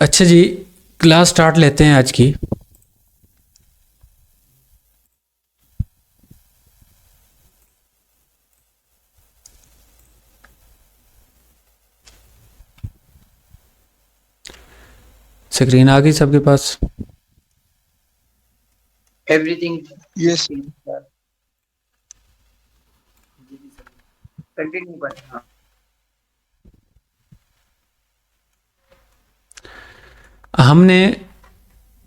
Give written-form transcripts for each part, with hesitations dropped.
अच्छा जी, class start लेते हैं आज की। स्क्रीन आ गई सबके पास? Everything. Yes. Continue करें, हाँ। हमने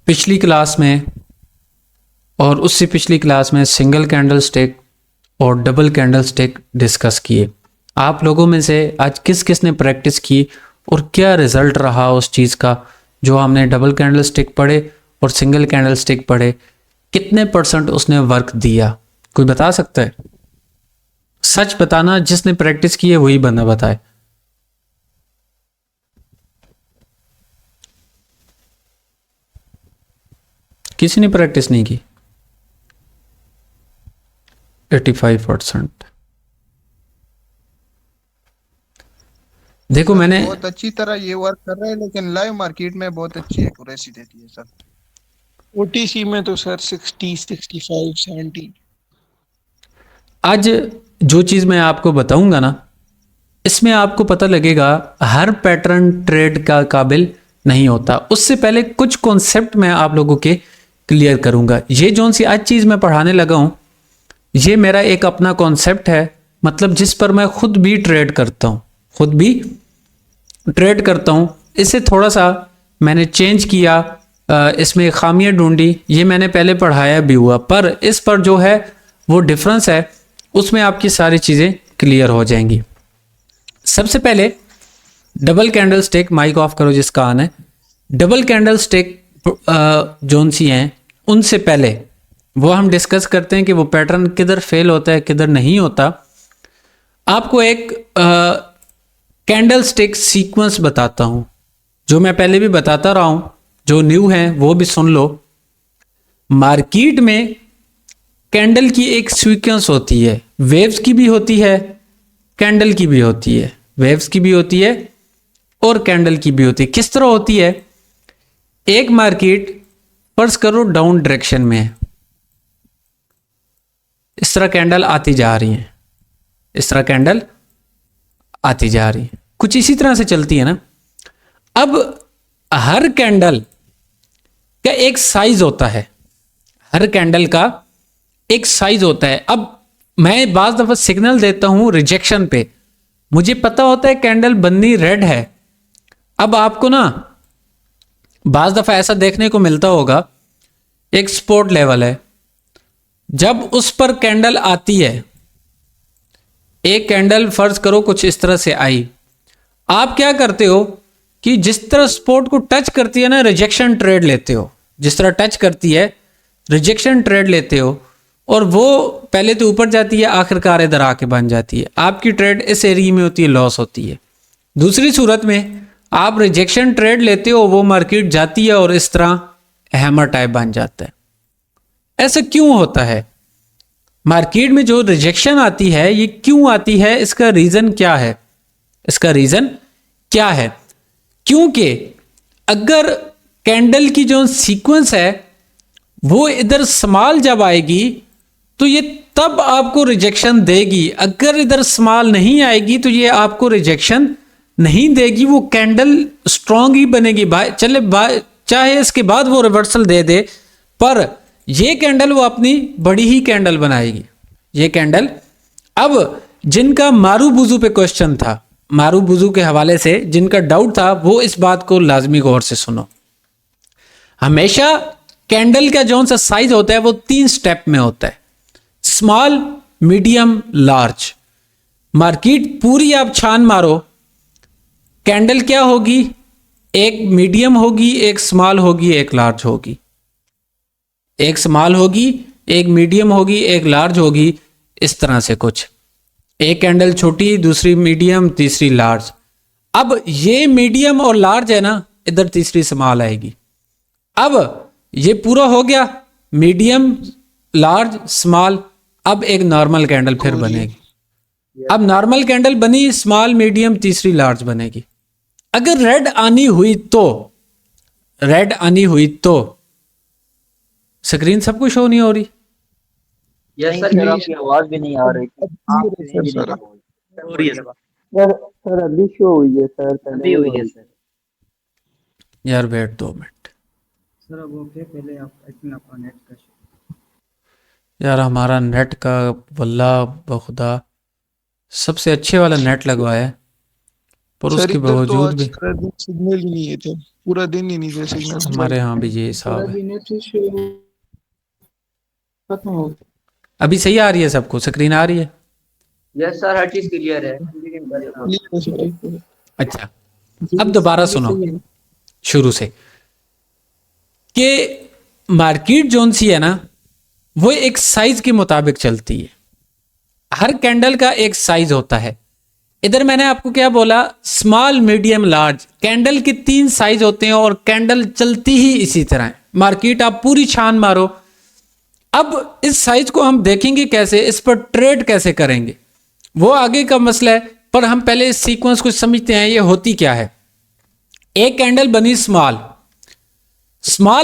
पिछली क्लास में और उससे पिछली क्लास में सिंगल कैंडल स्टिक और डबल कैंडल स्टिक डिस्कस किए। आप लोगों में से आज किस किस ने प्रैक्टिस की और क्या रिजल्ट रहा उस चीज़ का जो हमने डबल कैंडल स्टिक पढ़े और सिंगल कैंडल स्टिक पढ़े? कितने % उसने वर्क दिया? कोई बता सकता है? सच बताना, जिसने प्रैक्टिस की है वही बंदा बताए। किसी ने प्रैक्टिस नहीं की? 85%। देखो, मैंने बहुत अच्छी तरह ये वर्क कर रहे हैं, लेकिन लाइव मार्केट में बहुत अच्छी एक्यूरेसी देती है सर। ओटीसी में तो सर 60, 65, 70। आज जो चीज़ मैं आपको बताऊंगा ना, इसमें आपको पता लगेगा हर पैटर्न ट्रेड का काबिल नहीं होता। उससे पहले कुछ कॉन्सेप्ट मैं आप लोगों के क्लियर करूंगा। ये जो सी आज चीज़ मैं पढ़ाने लगा हूं, ये मेरा एक अपना कॉन्सेप्ट है, मतलब जिस पर मैं खुद भी ट्रेड करता हूं, खुद भी ट्रेड करता हूं। इसे थोड़ा सा मैंने चेंज किया, इसमें खामियां ढूंढी। ये मैंने पहले पढ़ाया भी हुआ, पर इस पर जो है वो डिफरेंस है, उसमें आपकी सारी चीज़ें क्लियर हो जाएंगी। सबसे पहले double candle stick, mic off करो जिसका आना है। डबल कैंडल स्टिक जोन सी हैं, उनसे पहले वो हम डिस्कस करते हैं कि वो पैटर्न किधर फेल होता है किधर नहीं होता। आपको एक कैंडल स्टिक सीक्वेंस बताता हूं, जो मैं पहले भी बताता रहा हूं, जो न्यू है वो भी सुन लो। मार्केट में कैंडल की एक सीक्वेंस होती है, वेव्स की भी होती है, कैंडल की भी होती है, वेव्स की भी होती है और कैंडल की भी होती है। किस तरह होती है? एक मार्केट फर्ज करो डाउन डायरेक्शन में है, इस तरह कैंडल आती जा रही है, इस तरह कैंडल आती जा रही है, कुछ इसी तरह से चलती है ना। अब हर कैंडल का एक साइज होता है, हर कैंडल का एक साइज होता है। अब मैं बाज दफा सिग्नल देता हूं रिजेक्शन पे, मुझे पता होता है कैंडल बननी रेड है। अब आपको ना बाज दफा ऐसा देखने को मिलता होगा, एक सपोर्ट लेवल है, जब उस पर कैंडल आती है, एक कैंडल फर्ज करो कुछ इस तरह से आई, आप क्या करते हो कि जिस तरह सपोर्ट को टच करती है ना, रिजेक्शन ट्रेड लेते हो। जिस तरह टच करती है रिजेक्शन ट्रेड लेते हो, और वो पहले तो ऊपर जाती है, आखिरकार इधर आके बन जाती है। आपकी ट्रेड इस एरिया में होती है, लॉस होती है। दूसरी सूरत में आप रिजेक्शन ट्रेड लेते हो, वो मार्केट जाती है और इस तरह हैमर टाइप बन जाता है। ऐसा क्यों होता है? मार्केट में जो रिजेक्शन आती है ये क्यों आती है? इसका रीजन क्या है? इसका रीजन क्या है? क्योंकि अगर कैंडल की जो सीक्वेंस है वो इधर स्मॉल जब आएगी तो ये तब आपको रिजेक्शन देगी। अगर इधर स्मॉल नहीं आएगी तो ये आपको रिजेक्शन नहीं देगी, वो कैंडल स्ट्रांग ही बनेगी। चाहे इसके बाद वो रिवर्सल दे दे, पर ये कैंडल वो अपनी बड़ी ही कैंडल बनाएगी, ये कैंडल। अब जिनका मारूबुजू पे क्वेश्चन था, मारूबुजू के हवाले से जिनका डाउट था, वो इस बात को लाजमी गौर से सुनो। हमेशा कैंडल का जो सा साइज होता है वो 3 स्टेप में होता है, स्मॉल, मीडियम, लार्ज। मार्केट पूरी आप छान मारो, कैंडल क्या होगी? एक मीडियम होगी, एक स्मॉल होगी, एक लार्ज होगी। एक स्मॉल होगी, एक मीडियम होगी, एक लार्ज होगी, इस तरह से कुछ। एक कैंडल छोटी, दूसरी मीडियम, तीसरी लार्ज। अब ये मीडियम और लार्ज है ना, इधर तीसरी स्मॉल आएगी। अब ये पूरा हो गया, मीडियम, लार्ज, स्मॉल। अब एक नॉर्मल कैंडल फिर बनेगी। अब नॉर्मल कैंडल बनी, स्मॉल, मीडियम, तीसरी लार्ज बनेगी। अगर रेड आनी हुई तो रेड आनी हुई तो स्क्रीन सबको शो नहीं हो रही? यस सर, सर आपकी आवाज भी नहीं आ रही थी। अब clear है सर। हो रही है सर अभी शो हुई है सर, अभी हुई है सर। यार वेट 2 मिनट सर अब ओके, पहले आप आई थिंक आपका नेट का यार, हमारा नेट का वल्ला बखुदा सबसे अच्छे वाला नेट लगवाया है, पर सर उसके इधर तो बावजूद आज भी सारा दिन सिग्नल ही नहीं थे, पूरा दिन ही नहीं थे सिग्नल। हमारे यहाँ भी ये हिसाब है। अभी नेट इशू खत्म हो गया। अभी सही आ रही है सबको? स्क्रीन आ रही है? यस सर, हर चीज क्लियर है। Clear है सर। अच्छा, अब दोबारा सुनो शुरू से कि मार्केट जोन सी है ना, वो एक साइज के मुताबिक चलती है। हर कैंडल का एक साइज होता है। इधर मैंने आपको क्या बोला, स्मॉल मीडियम लार्ज कैंडल के 3 साइज होते हैं और कैंडल चलती ही इसी तरह है। मार्केट आप पूरी छान मारो, अब इस साइज को हम देखेंगे कैसे, इस पर ट्रेड कैसे करेंगे वो आगे का मसला है, पर हम पहले इस सीक्वेंस को समझते हैं ये होती क्या है। एक कैंडल बनी स्मॉल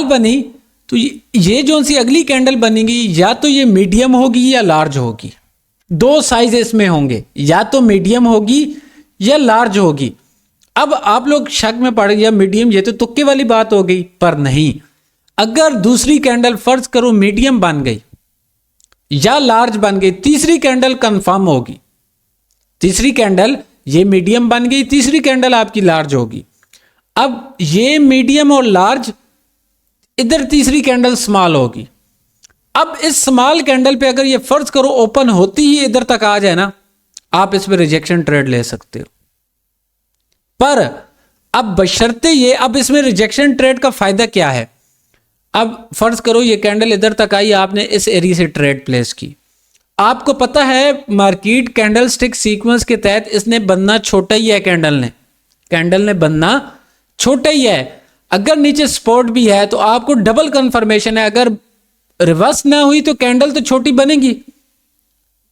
बनी तो ये जो सी अगली कैंडल बनेगी या तो ये मीडियम होगी या लार्ज होगी। 2 साइज इसमें होंगे, या तो मीडियम होगी या लार्ज होगी। अब आप लोग शक में पड़ गया मीडियम, ये तो तुक्के वाली बात हो गई, पर नहीं। अगर दूसरी कैंडल फर्ज करो मीडियम बन गई या लार्ज बन गई, तीसरी कैंडल कंफर्म होगी। तीसरी कैंडल ये मीडियम बन गई, तीसरी कैंडल आपकी लार्ज होगी। अब ये मीडियम और लार्ज, इधर तीसरी कैंडल स्मॉल होगी। अब इस स्मॉल कैंडल पे अगर ये फर्ज करो ओपन होती ही इधर तक आ जाए ना, आप इस पे रिजेक्शन ट्रेड ले सकते हो। पर अब बशर्ते ये, अब इसमें रिजेक्शन ट्रेड का फायदा क्या है। अब फर्ज करो ये कैंडल इधर तक आई, आपने इस एरिया से ट्रेड प्लेस की। आपको पता है मार्केट कैंडल स्टिक सीक्वेंस के तहत इसने बनना छोटा ही है। कैंडल ने बनना छोटा ही है। अगर नीचे सपोर्ट भी है तो आपको डबल कंफर्मेशन है, अगर रिवर्स ना हुई तो कैंडल तो छोटी बनेगी,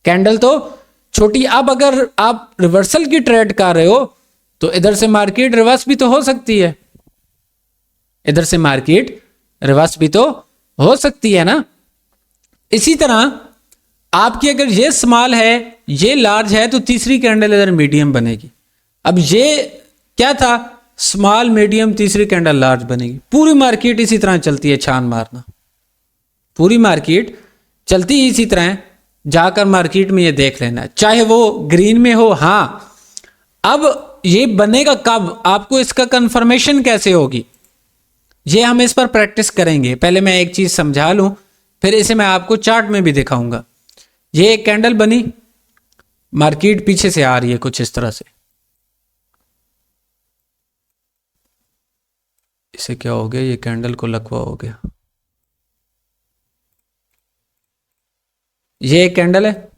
कैंडल तो छोटी। अब अगर आप रिवर्सल की ट्रेड कर रहे हो तो इधर से मार्केट रिवर्स भी तो हो सकती है, इधर से मार्केट रिवर्स भी तो हो सकती है ना। इसी तरह आपकी अगर ये स्मॉल है ये लार्ज है तो तीसरी कैंडल इधर मीडियम बनेगी। अब ये क्या था, स्मॉल मीडियम, तीसरी कैंडल लार्ज बनेगी। पूरी मार्केट इसी तरह चलती है, छान मारना। पूरी मार्केट चलती ही इसी तरह है, जाकर मार्केट में ये देख लेना, चाहे वो ग्रीन में हो। हाँ, अब ये बनेगा कब, आपको इसका कंफर्मेशन कैसे होगी, ये हम इस पर प्रैक्टिस करेंगे। पहले मैं एक चीज समझा लूं, फिर इसे मैं आपको चार्ट में भी दिखाऊंगा। ये एक कैंडल बनी, मार्केट पीछे से आ रही है कुछ इस तरह से। इसे क्या हो गया, ये कैंडल को लकवा हो गया। ये एक कैंडल है,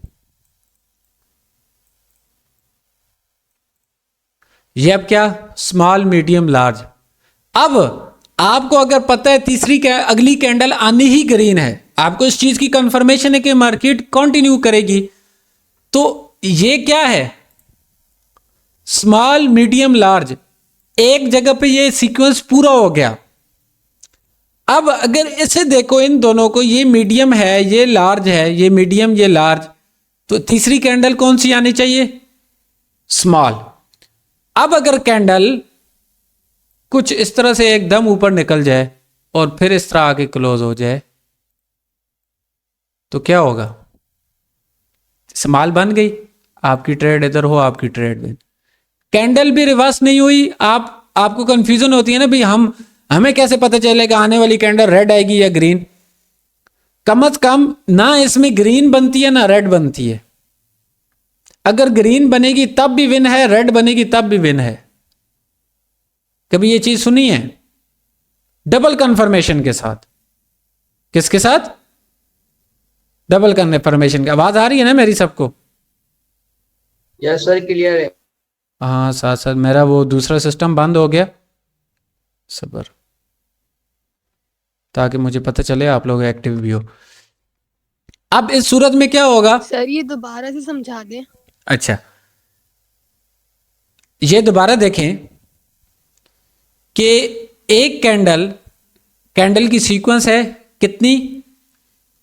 ये अब क्या, स्मॉल मीडियम लार्ज। अब आपको अगर पता है तीसरी अगली कैंडल आनी ही ग्रीन है, आपको इस चीज की कंफर्मेशन है कि मार्केट कंटिन्यू करेगी, तो ये क्या है, स्मॉल मीडियम लार्ज। एक जगह पे ये सीक्वेंस पूरा हो गया। अब अगर इसे देखो, इन दोनों को, ये मीडियम है ये लार्ज है, ये मीडियम ये लार्ज, तो तीसरी कैंडल कौन सी आनी चाहिए, स्मॉल। अब अगर कैंडल कुछ इस तरह से एकदम ऊपर निकल जाए और फिर इस तरह आके क्लोज हो जाए तो क्या होगा, स्मॉल बन गई, आपकी ट्रेड इधर हो, आपकी ट्रेड में कैंडल भी रिवर्स नहीं हुई। आपको कंफ्यूजन होती है ना भाई, हमें कैसे पता चलेगा आने वाली कैंडल रेड आएगी या ग्रीन। कम से कम ना इसमें ग्रीन बनती है ना रेड बनती है। अगर ग्रीन बनेगी तब भी विन है, रेड बनेगी तब भी विन है। कभी ये चीज सुनी है, डबल कंफर्मेशन के साथ। किसके साथ, डबल कंफर्मेशन की। आवाज आ रही है ना मेरी सबको? यस सर, क्लियर है। हाँ, साथ साथ मेरा वो दूसरा सिस्टम बंद हो गया, सबर, ताकि मुझे पता चले आप लोग एक्टिव भी हो। अब इस सूरत में क्या होगा, सर ये दोबारा से समझा दें। अच्छा, ये दोबारा देखें कि एक कैंडल कैंडल की सीक्वेंस है कितनी,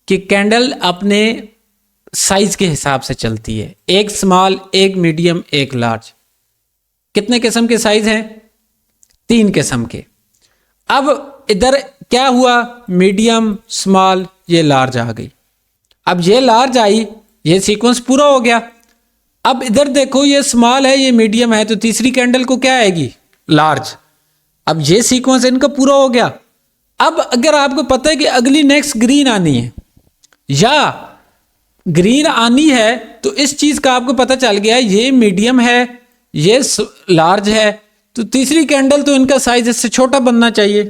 कि कैंडल अपने साइज के हिसाब से चलती है, एक स्मॉल, एक मीडियम, एक लार्ज। कितने किस्म के साइज हैं? 3 किस्म के। अब इधर क्या हुआ, मीडियम, स्मॉल, ये लार्ज आ गई। अब ये लार्ज आई, ये सीक्वेंस पूरा हो गया। अब इधर देखो, ये स्मॉल है, ये मीडियम है, तो तीसरी कैंडल को क्या आएगी, लार्ज। अब ये सीक्वेंस इनका पूरा हो गया। अब अगर आपको पता है कि अगली नेक्स्ट ग्रीन आनी है या ग्रीन आनी है, तो इस चीज का आपको पता चल गया, ये मीडियम है, ये लार्ज है, तो तीसरी कैंडल तो इनका साइज इससे छोटा बनना चाहिए,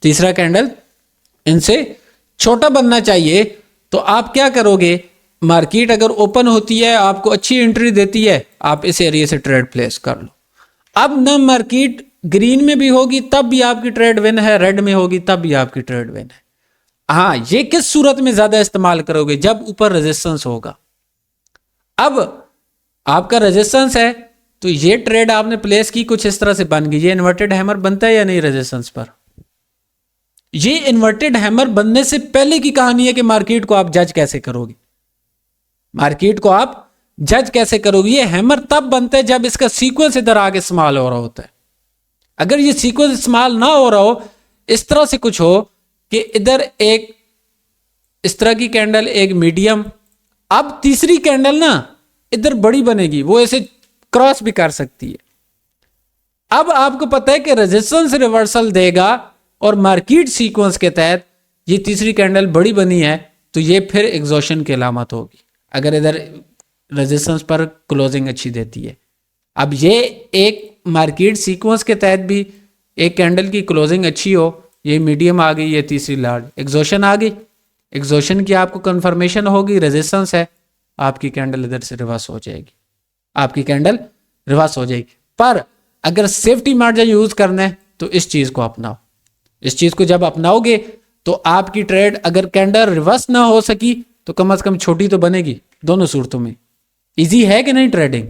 तीसरा कैंडल इनसे छोटा बनना चाहिए। तो आप क्या करोगे, मार्केट अगर ओपन होती है, आपको अच्छी एंट्री देती है, आप इस एरिया से ट्रेड प्लेस कर लो। अब ना मार्केट ग्रीन में भी होगी तब भी आपकी ट्रेड विन है, रेड में होगी तब भी आपकी ट्रेड विन है। हाँ, ये किस सूरत में ज्यादा इस्तेमाल करोगे, जब ऊपर रेजिस्टेंस होगा। अब आपका रेजिस्टेंस है, तो ये ट्रेड आपने प्लेस की, कुछ इस तरह से बन गई। ये इन्वर्टेड हैमर बनता है या नहीं रेजिस्टेंस पर? ये इन्वर्टेड हैमर बनने से पहले की कहानी है कि मार्केट को आप जज कैसे करोगे, मार्केट को आप जज कैसे करोगे। ये हैमर तब बनता है जब इसका सीक्वेंस इधर आगे स्मॉल हो रहा होता है। अगर ये सीक्वेंस स्मॉल ना हो रहा हो, इस तरह से कुछ हो कि इधर एक इस तरह की कैंडल, एक मीडियम, अब तीसरी कैंडल ना इधर बड़ी बनेगी, वो ऐसे क्रॉस भी कर सकती है। अब आपको पता है कि रेजिस्टेंस रिवर्सल देगा और मार्केट सीक्वेंस के तहत ये तीसरी कैंडल बड़ी बनी है, तो ये फिर एग्जॉशन की अलामत होगी, अगर इधर रेजिस्टेंस पर क्लोजिंग अच्छी देती है। अब ये एक मार्केट सीक्वेंस के तहत भी एक कैंडल की क्लोजिंग अच्छी हो, ये मीडियम आ गई, ये तीसरी लार्ज, एग्जॉशन आ गई। एग्जॉशन की आपको कंफर्मेशन होगी, रेजिस्टेंस है, आपकी कैंडल इधर से रिवर्स हो जाएगी, आपकी कैंडल रिवर्स हो जाएगी। पर अगर सेफ्टी मार्जिन यूज करना है तो इस चीज को अपनाओ। इस चीज को जब अपनाओगे तो आपकी ट्रेड अगर कैंडल रिवर्स ना हो सकी तो कम से कम छोटी तो बनेगी। दोनों सूरतों में इजी है कि नहीं ट्रेडिंग?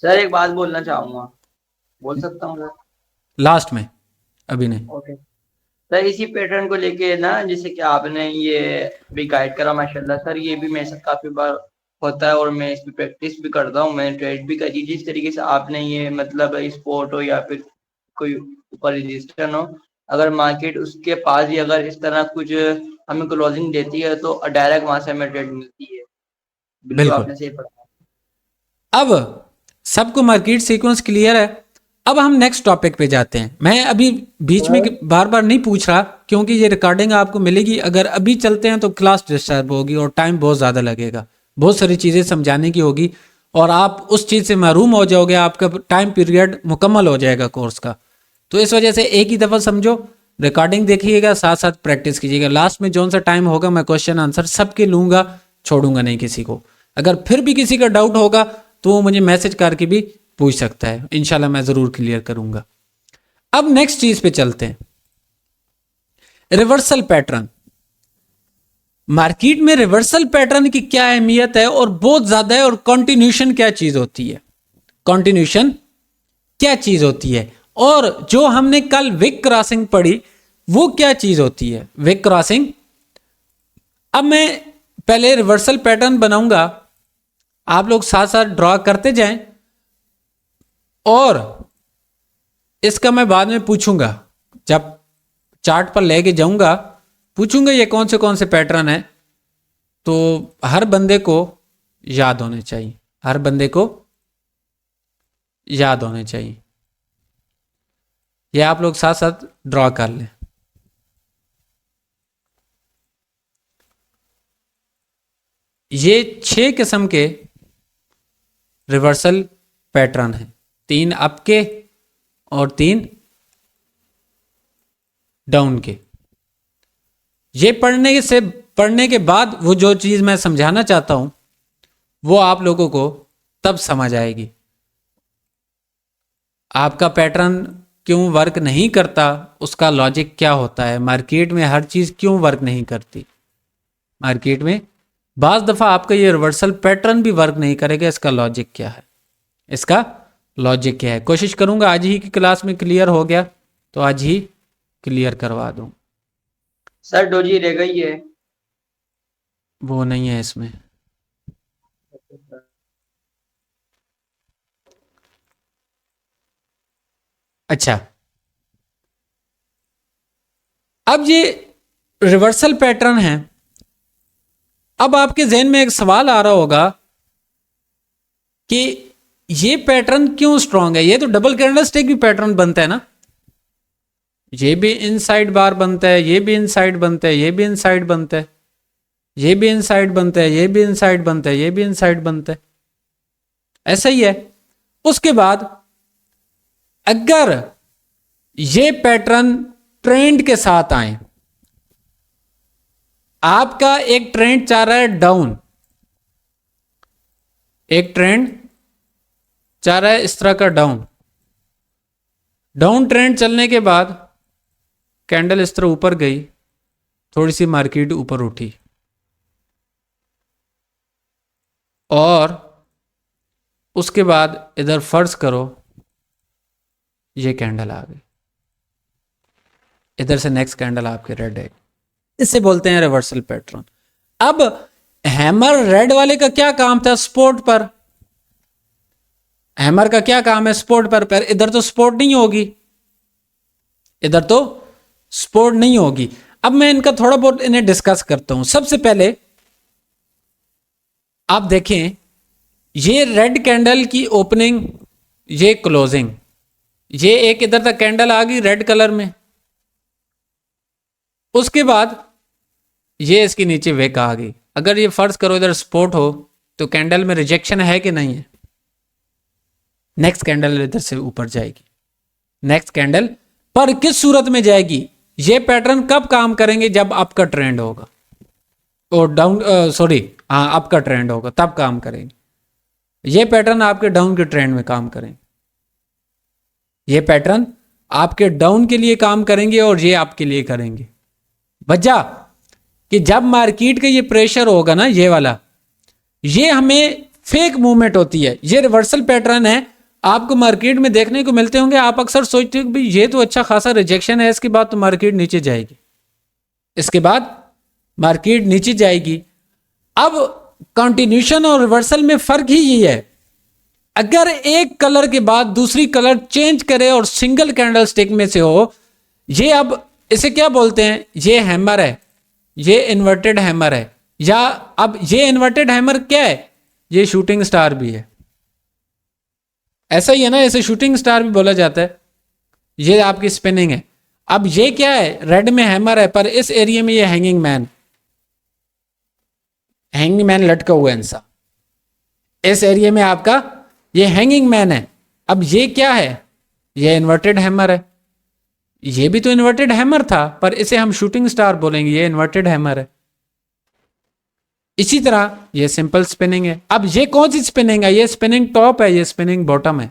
सर एक बात बोलना चाहूंगा, बोल सकता हूँ सर? लास्ट में, अभी नहीं। ओके सर, इसी पैटर्न को लेके ना, जैसे कि आपने ये भी गाइड करा माशाल्लाह सर, ये भी मेरे साथ काफी बार होता है और मैं इस पे प्रैक्टिस भी करता हूँ, मैंने ट्रेड भी करी। जिस तरीके से आपने ये मतलब स्पॉट हो या फिर कोई ऊपर रजिस्टर हो, अगर मार्केट उसके पास ही अगर इस तरह कुछ हमें क्लोजिंग देती है तो डायरेक्ट वहां से हमें ट्रेड मिलती है। बिल्कुल आपने सही पढ़ा। अब सबको मार्केट सीक्वेंस क्लियर है। अब हम नेक्स्ट टॉपिक पे जाते हैं। मैं अभी बीच में बार बार नहीं पूछ रहा क्योंकि ये रिकॉर्डिंग आपको मिलेगी। अगर अभी चलते हैं तो क्लास डिस्टर्ब होगी और टाइम बहुत ज़्यादा लगेगा, बहुत सारी चीज़ें समझाने की होगी और आप उस चीज़ से महरूम हो जाओगे, आपका टाइम पीरियड मुकम्मल हो जाएगा कोर्स का। तो इस वजह से एक ही दफ़ा समझो, रिकॉर्डिंग देखिएगा, साथ साथ प्रैक्टिस कीजिएगा। लास्ट में जौन सा टाइम होगा मैं क्वेश्चन आंसर सबके लूँगा, छोड़ूंगा नहीं किसी को। अगर फिर भी किसी का डाउट होगा तो वो मुझे मैसेज करके भी पूछ सकता है, इंशाल्लाह मैं ज़रूर क्लियर करूंगा। अब नेक्स्ट चीज़ पे चलते हैं, रिवर्सल पैटर्न। मार्केट में रिवर्सल पैटर्न की क्या अहमियत है और बहुत ज़्यादा है, और कंटिन्यूशन क्या चीज़ होती है, कंटिन्यूशन क्या चीज़ होती है, और जो हमने कल विक क्रॉसिंग पढ़ी वो क्या चीज़ होती है, विक क्रॉसिंग। अब मैं पहले रिवर्सल पैटर्न बनाऊंगा, आप लोग साथ साथ ड्रॉ करते जाएं और इसका मैं बाद में पूछूंगा, जब चार्ट पर लेके जाऊंगा पूछूंगा ये कौन से पैटर्न है, तो हर बंदे को याद होने चाहिए, हर बंदे को याद होने चाहिए। ये आप लोग साथ साथ ड्रॉ कर लें। ये 6 किस्म के रिवर्सल पैटर्न हैं, 3 अप के और 3 डाउन के। ये पढ़ने के बाद वो जो चीज़ मैं समझाना चाहता हूं वो आप लोगों को तब समझ आएगी। आपका पैटर्न क्यों वर्क नहीं करता, उसका लॉजिक क्या होता है, मार्केट में हर चीज़ क्यों वर्क नहीं करती, मार्केट में बाज़ दफ़ा आपका ये रिवर्सल पैटर्न भी वर्क नहीं करेगा, इसका लॉजिक क्या है, इसका लॉजिक क्या है। कोशिश करूंगा आज ही की क्लास में क्लियर हो गया तो आज ही क्लियर करवा दूं। सर डोजी रह गई है। वो नहीं है इसमें। अच्छा, अब ये रिवर्सल पैटर्न है। अब आपके जहन में एक सवाल आ रहा होगा कि ये पैटर्न क्यों स्ट्रांग है? ये तो डबल कैंडलस्टिक भी पैटर्न बनता है ना, ये भी इनसाइड बार बनता है, ये भी इनसाइड बनता है, ये भी इनसाइड बनता है, ये भी इनसाइड बनता है, ये भी इनसाइड बनता है, ये भी इनसाइड बनता है, ऐसा ही है। उसके बाद अगर ये पैटर्न ट्रेंड के साथ आए, आपका एक ट्रेंड चाह रहा है डाउन, एक ट्रेंड चाह रहा है इस तरह का डाउन, डाउन ट्रेंड चलने के बाद कैंडल इस तरह ऊपर गई, थोड़ी सी मार्केट ऊपर उठी और उसके बाद इधर फर्ज करो ये कैंडल आ गई, इधर से नेक्स्ट कैंडल आपके रेड है, इसे बोलते हैं रिवर्सल पैटर्न। अब हैमर रेड वाले का क्या काम था? सपोर्ट पर। हैमर का क्या काम है? सपोर्ट पर इधर तो सपोर्ट नहीं होगी, इधर तो सपोर्ट नहीं होगी। अब मैं इनका थोड़ा बहुत इन्हें डिस्कस करता हूं। सबसे पहले आप देखें, ये रेड कैंडल की ओपनिंग, ये क्लोजिंग, ये एक इधर तक कैंडल आ गई रेड कलर में, उसके बाद ये इसके नीचे वेक आ गई। अगर ये फर्ज करो इधर सपोर्ट हो तो कैंडल में रिजेक्शन है कि नहीं है? नेक्स्ट कैंडल इधर से ऊपर जाएगी, नेक्स्ट कैंडल पर किस सूरत में जाएगी? ये पैटर्न कब काम करेंगे? जब आपका ट्रेंड होगा, और डाउन हाँ आपका ट्रेंड होगा तब काम करेंगे। ये पैटर्न आपके डाउन के ट्रेंड में काम करेंगे, ये पैटर्न आपके डाउन के लिए काम करेंगे और ये आपके लिए करेंगे। वजह कि जब मार्केट का ये प्रेशर होगा ना, ये वाला, ये हमें फेक मूवमेंट होती है, ये रिवर्सल पैटर्न है, आपको मार्केट में देखने को मिलते होंगे। आप अक्सर सोचते हो कि भाई ये तो अच्छा खासा रिजेक्शन है, इसके बाद तो मार्केट नीचे जाएगी, इसके बाद मार्केट नीचे जाएगी। अब कंटिन्यूशन और रिवर्सल में फर्क ही ये है, अगर एक कलर के बाद दूसरी कलर चेंज करे और सिंगल कैंडल स्टिक में से हो, ये अब इसे क्या बोलते हैं? ये हैमर है, ये इन्वर्टेड हैमर है, या अब ये इन्वर्टेड हैमर क्या है? ये शूटिंग स्टार भी है, ऐसा ही है ना, इसे शूटिंग स्टार भी बोला जाता है। ये आपकी स्पिनिंग है। अब ये क्या है? रेड में हैमर है, पर इस एरिया में ये हैंगिंग मैन, हैंगिंग मैन लटका हुआ है इंसान, इस एरिया में आपका ये हैंगिंग मैन है। अब ये क्या है? ये इन्वर्टेड हैमर है, ये भी तो इन्वर्टेड हैमर था, पर इसे हम शूटिंग स्टार बोलेंगे, ये इन्वर्टेड हैमर है। इसी तरह ये सिंपल स्पिनिंग है। अब ये कौन सी स्पिनिंग है? ये स्पिनिंग टॉप है, ये स्पिनिंग बॉटम है,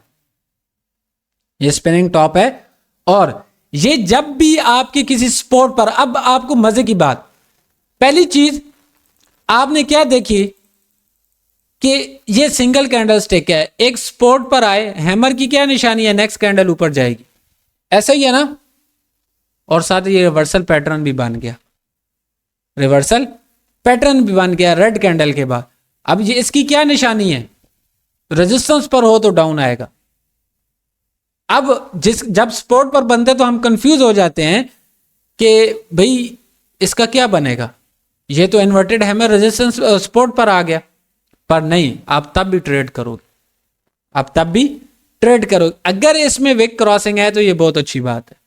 ये स्पिनिंग टॉप है। और ये जब भी आपके किसी स्पॉट पर, अब आपको मजे की बात, पहली चीज आपने क्या देखी कि ये सिंगल कैंडल स्टिक है, एक स्पॉट पर आए, हैमर की क्या निशानी है? नेक्स्ट कैंडल ऊपर जाएगी, ऐसा ही है ना। और साथ ही ये रिवर्सल पैटर्न भी बन गया, रिवर्सल पैटर्न भी बन गया रेड कैंडल के बाद। अब ये इसकी क्या निशानी है? रेजिस्टेंस पर हो तो डाउन आएगा। अब जब स्पॉट पर बनते तो हम कंफ्यूज हो जाते हैं कि भाई इसका क्या बनेगा, ये तो इन्वर्टेड हैमर रेजिस्टेंस स्पॉट पर आ गया, पर नहीं, आप तब भी ट्रेड करोगे, आप तब भी ट्रेड करोगे। अगर इसमें विक क्रॉसिंग है तो ये बहुत अच्छी बात है,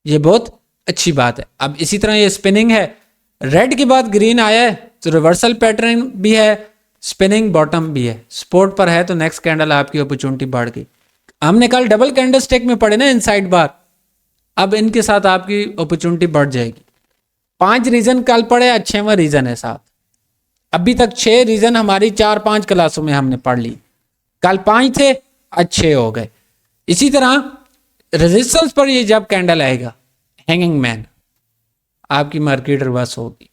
ये बहुत अच्छी बात है। अब इसी तरह ये स्पिनिंग है, रेड के बाद ग्रीन आया है तो रिवर्सल पैटर्न भी है, स्पिनिंग बॉटम भी है, सपोर्ट पर है तो नेक्स्ट कैंडल आपकी अपॉर्चुनिटी बढ़ गई। हमने कल डबल कैंडल स्टिक में पढ़े ना इनसाइड बार, अब इनके साथ आपकी अपॉर्चुनिटी बढ़ जाएगी। 5 रीजन कल पढ़े, 6वां रीजन है साथ। अभी तक 6 रीजन हमारी 4-5 क्लासों में हमने पढ़ ली, कल 5 थे, आज 6 हो गए। इसी तरह रेजिस्टेंस पर ये जब कैंडल आएगा, हैंगिंग मैन, आपकी मार्केट रिवर्स होगी।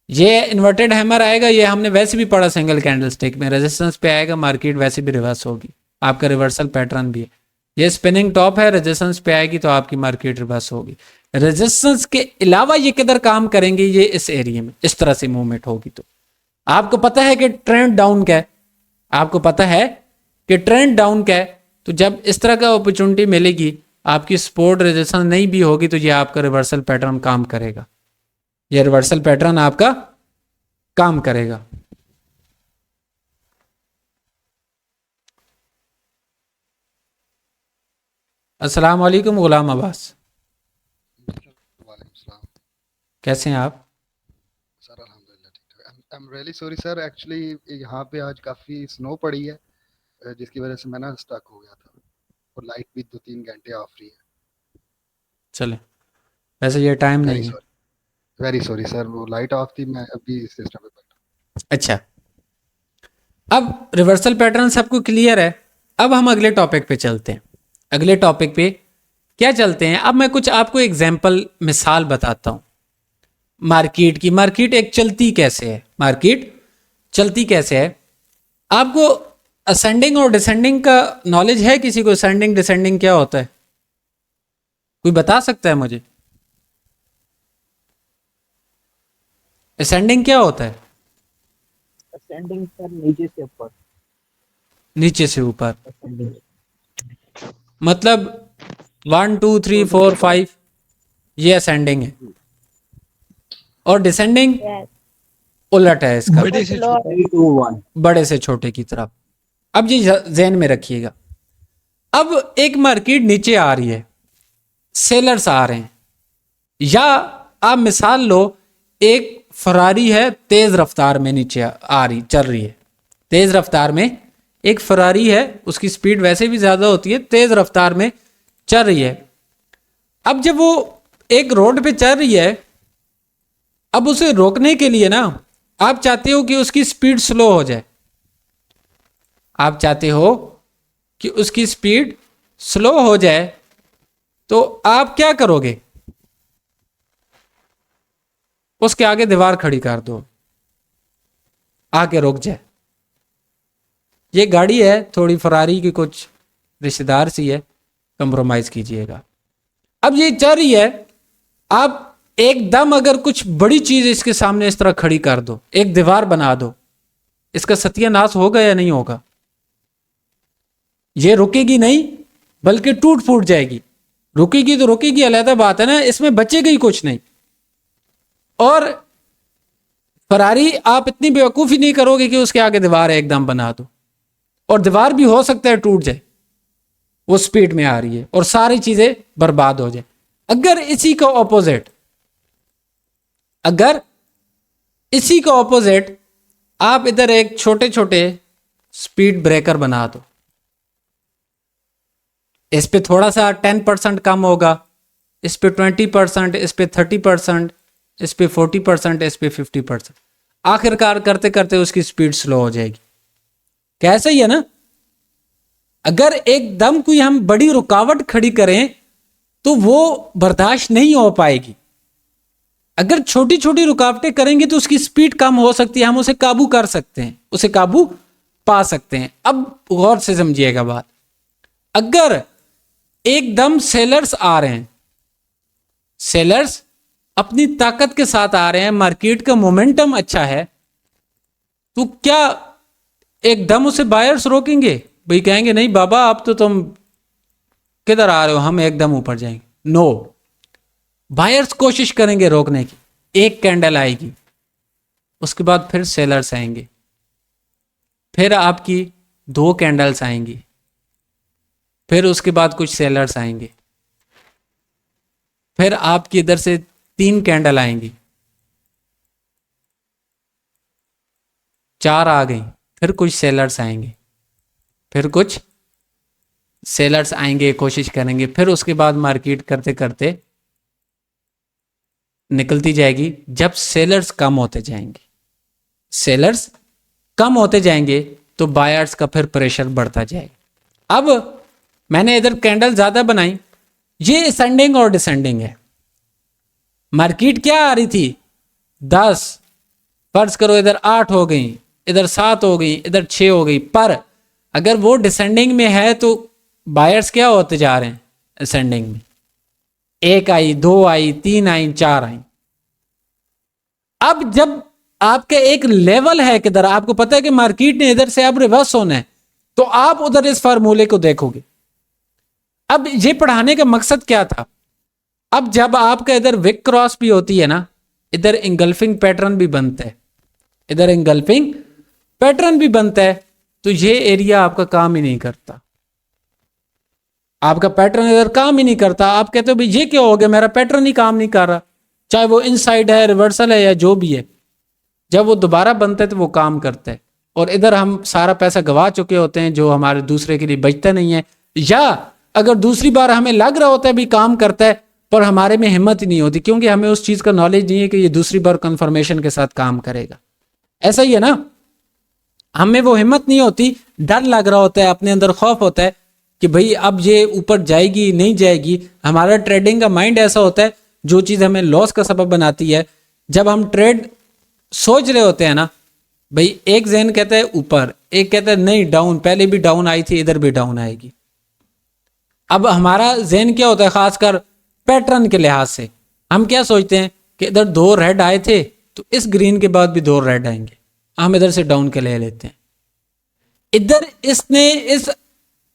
ये इन्वर्टेड हैमर आएगा, ये हमने वैसे भी पढ़ा सिंगल कैंडल स्टिक में, रेजिस्टेंस पे आएगा, मार्केट वैसे भी रिवर्स होगी, आपका रिवर्सल पैटर्न भी है। ये स्पिनिंग टॉप है, रेजिस्टेंस पे आएगी तो आपकी मार्केट रिवर्स होगी। रेजिस्टेंस के अलावा ये किधर काम करेंगे, ये इस एरिया में इस तरह से मूवमेंट होगी। तो आपको पता है कि ट्रेंड डाउन क्या है, आपको पता है कि ट्रेंड डाउन क्या है। तो जब इस तरह का अपॉर्चुनिटी मिलेगी, आपकी सपोर्ट रेजिस्टेंस नहीं भी होगी, तो ये आपका रिवर्सल पैटर्न काम करेगा, ये रिवर्सल पैटर्न आपका काम करेगा। अस्सलाम वालेकुम गुलाम अब्बास, कैसे हैं आप? सर अल्हम्दुलिल्लाह ठीक ठाक। I am really sorry sir, actually यहाँ पे आज काफ़ी स्नो पड़ी है, जिसकी वजह से मैं ना स्टक हो गया था, और लाइट भी 2-3 घंटे ऑफ रही है। चले, वैसे ये टाइम नहीं है। वेरी सॉरी सर, वो लाइट ऑफ थी, मैं अभी सिस्टम पे बैठा। अच्छा, अब रिवर्सल पैटर्न सबको क्लियर है। अब हम अगले टॉपिक पे चलते हैं। अगले टॉपिक पे क्या चलते हैं, अब मैं कुछ आपको एग्जाम्पल मिसाल बताता हूँ मार्केट की। मार्केट एक चलती कैसे है, मार्केट चलती कैसे है। आपको असेंडिंग और डिसेंडिंग का नॉलेज है किसी को? असेंडिंग डिसेंडिंग क्या होता है, कोई बता सकता है मुझे? असेंडिंग क्या होता है? असेंडिंग सर नीचे से ऊपर। नीचे से ऊपर ascending। मतलब 1 2 3 4 5 ये असेंडिंग है, और डिसेंडिंग उलट है इसका, बड़े से छोटे। 3 2 1। बड़े से छोटे की तरफ। अब ये ज़हन में रखिएगा। अब एक मार्केट नीचे आ रही है, सेलर्स आ रहे हैं, या आप मिसाल लो एक फरारी है तेज रफ्तार में नीचे आ रही चल रही है, तेज रफ्तार में एक फरारी है, उसकी स्पीड वैसे भी ज़्यादा होती है, तेज रफ्तार में चल रही है। अब जब वो एक रोड पे चल रही है, अब उसे रोकने के लिए ना आप चाहते हो कि उसकी स्पीड स्लो हो जाए, आप चाहते हो कि उसकी स्पीड स्लो हो जाए, तो आप क्या करोगे? उसके आगे दीवार खड़ी कर दो, आके रुक जाए। ये गाड़ी है थोड़ी फरारी की, कुछ रिश्तेदार सी है, कंप्रोमाइज कीजिएगा। अब ये चल रही है, आप एकदम अगर कुछ बड़ी चीज इसके सामने इस तरह खड़ी कर दो, एक दीवार बना दो, इसका सत्यानाश होगा या नहीं होगा? ये रुकेगी नहीं बल्कि टूट फूट जाएगी। रुकेगी तो रुकेगी, अलग बात है ना, इसमें बचेगा ही कुछ नहीं। और फरारी आप इतनी बेवकूफ़ी नहीं करोगे कि उसके आगे दीवार एकदम बना दो, और दीवार भी हो सकता है टूट जाए, वो स्पीड में आ रही है और सारी चीजें बर्बाद हो जाए। अगर इसी का ऑपोजिट, अगर इसी का ऑपोजिट आप इधर एक छोटे छोटे स्पीड ब्रेकर बना दो, इस पे थोड़ा सा 10% कम होगा, इस पे 20%, इस पे 30%, इस पे 40%, इस पे 50%, आखिरकार करते करते उसकी स्पीड स्लो हो जाएगी। कैसा ही है ना? अगर एकदम कोई हम बड़ी रुकावट खड़ी करें तो वो बर्दाश्त नहीं हो पाएगी। अगर छोटी छोटी रुकावटें करेंगे तो उसकी स्पीड कम हो सकती है, हम उसे काबू कर सकते हैं, उसे काबू पा सकते हैं। अब गौर से समझिएगा बात। अगर एकदम सेलर्स आ रहे हैं, सेलर्स अपनी ताकत के साथ आ रहे हैं, मार्केट का मोमेंटम अच्छा है, तो क्या एकदम उसे बायर्स रोकेंगे? भाई कहेंगे नहीं बाबा अब तो तुम किधर आ रहे हो, हम एकदम ऊपर जाएंगे। नो, बायर्स कोशिश करेंगे रोकने की। एक कैंडल आएगी, उसके बाद फिर सेलर्स आएंगे, फिर आपकी 2 कैंडल्स आएंगी, फिर उसके बाद कुछ सेलर्स आएंगे, फिर आपकी इधर से 3 कैंडल आएंगी, 4 आ गई, फिर कुछ सेलर्स आएंगे, फिर कुछ सेलर्स आएंगे, कोशिश करेंगे, फिर उसके बाद मार्केट करते करते निकलती जाएगी। जब सेलर्स कम होते जाएंगे, सेलर्स कम होते जाएंगे तो बायर्स का फिर प्रेशर बढ़ता जाएगा। अब मैंने इधर कैंडल ज़्यादा बनाई, ये असेंडिंग और डिसेंडिंग है। मार्केट क्या आ रही थी 10, फर्ज करो इधर 8 हो गई, इधर 7 हो गई, इधर 6 हो गई, पर अगर वो डिसेंडिंग में है तो बायर्स क्या होते जा रहे हैं असेंडिंग में। 1 आई, 2 आई, 3 आई, 4 आई। अब जब आपके एक लेवल है कि इधर आपको पता है कि मार्केट ने इधर से अब रिवर्स होना है, तो आप उधर इस फार्मूले को देखोगे। अब ये पढ़ाने का मकसद क्या था? अब जब आपका इधर विक क्रॉस भी होती है ना, इधर इंगल्फिंग पैटर्न भी बनता है, इधर इंगल्फिंग पैटर्न भी बनता है, तो ये एरिया आपका काम ही नहीं करता, आपका पैटर्न इधर काम ही नहीं करता। आप कहते हो भाई ये क्या हो गया, मेरा पैटर्न ही काम नहीं कर रहा, चाहे वो इनसाइड है, रिवर्सल है या जो भी है। जब वो दोबारा बनता है तो वो काम करता है, और इधर हम सारा पैसा गवा चुके होते हैं जो हमारे दूसरे के लिए बचता नहीं है, या अगर दूसरी बार हमें लग रहा होता है भी काम करता है पर हमारे में हिम्मत ही नहीं होती, क्योंकि हमें उस चीज का नॉलेज नहीं है कि ये दूसरी बार कंफर्मेशन के साथ काम करेगा। ऐसा ही है ना, हमें वो हिम्मत नहीं होती, डर लग रहा होता है, अपने अंदर खौफ होता है कि भाई अब ये ऊपर जाएगी नहीं जाएगी। हमारा ट्रेडिंग का माइंड ऐसा होता है, जो चीज़ हमें लॉस का सबब बनाती है। जब हम ट्रेड सोच रहे होते हैं ना भाई, एक जहन कहता है ऊपर, एक कहता है नहीं डाउन, पहले भी डाउन आई थी, इधर भी डाउन आएगी। अब हमारा जहन क्या होता है, खासकर पैटर्न के लिहाज से हम क्या सोचते हैं कि इधर 2 रेड आए थे तो इस ग्रीन के बाद भी 2 रेड आएंगे, हम इधर से डाउन के ले लेते हैं। इधर इसने इस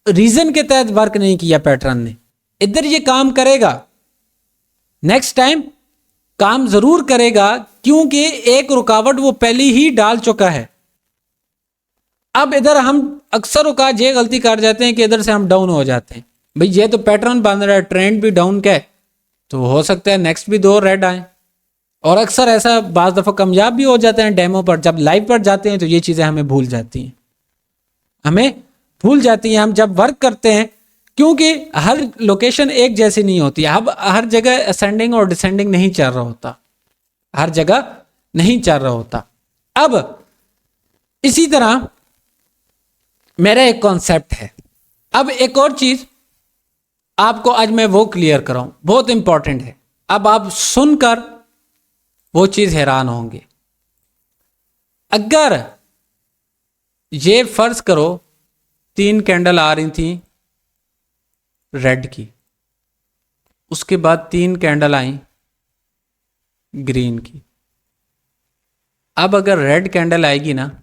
रीजन के तहत वर्क नहीं किया पैटर्न ने, इधर ये काम करेगा, नेक्स्ट टाइम काम जरूर करेगा, क्योंकि एक रुकावट वो पहले ही डाल चुका है। अब इधर हम अक्सर औकात ये गलती कर जाते हैं कि इधर से हम डाउन हो जाते हैं, भाई ये तो पैटर्न बन रहा है, ट्रेंड भी डाउन का है, तो हो सकता है नेक्स्ट भी 2 रेड आए। और अक्सर ऐसा बाज दफा कामयाब भी हो जाते हैं डेमो पर, जब लाइव पर जाते हैं तो ये चीजें हमें भूल जाती हैं, हमें भूल जाती हैं हम जब वर्क करते हैं, क्योंकि हर लोकेशन एक जैसी नहीं होती। अब हर जगह असेंडिंग और डिसेंडिंग नहीं चल रहा होता, हर जगह नहीं चल रहा होता। अब इसी तरह मेरा एक कॉन्सेप्ट है। अब एक और चीज आपको आज मैं वो क्लियर कराऊं, बहुत इंपॉर्टेंट है। अब आप सुनकर वो चीज हैरान होंगे। अगर ये फर्ज करो 3 कैंडल आ रही थी रेड की, उसके बाद 3 कैंडल आई ग्रीन की। अब अगर रेड कैंडल आएगी ना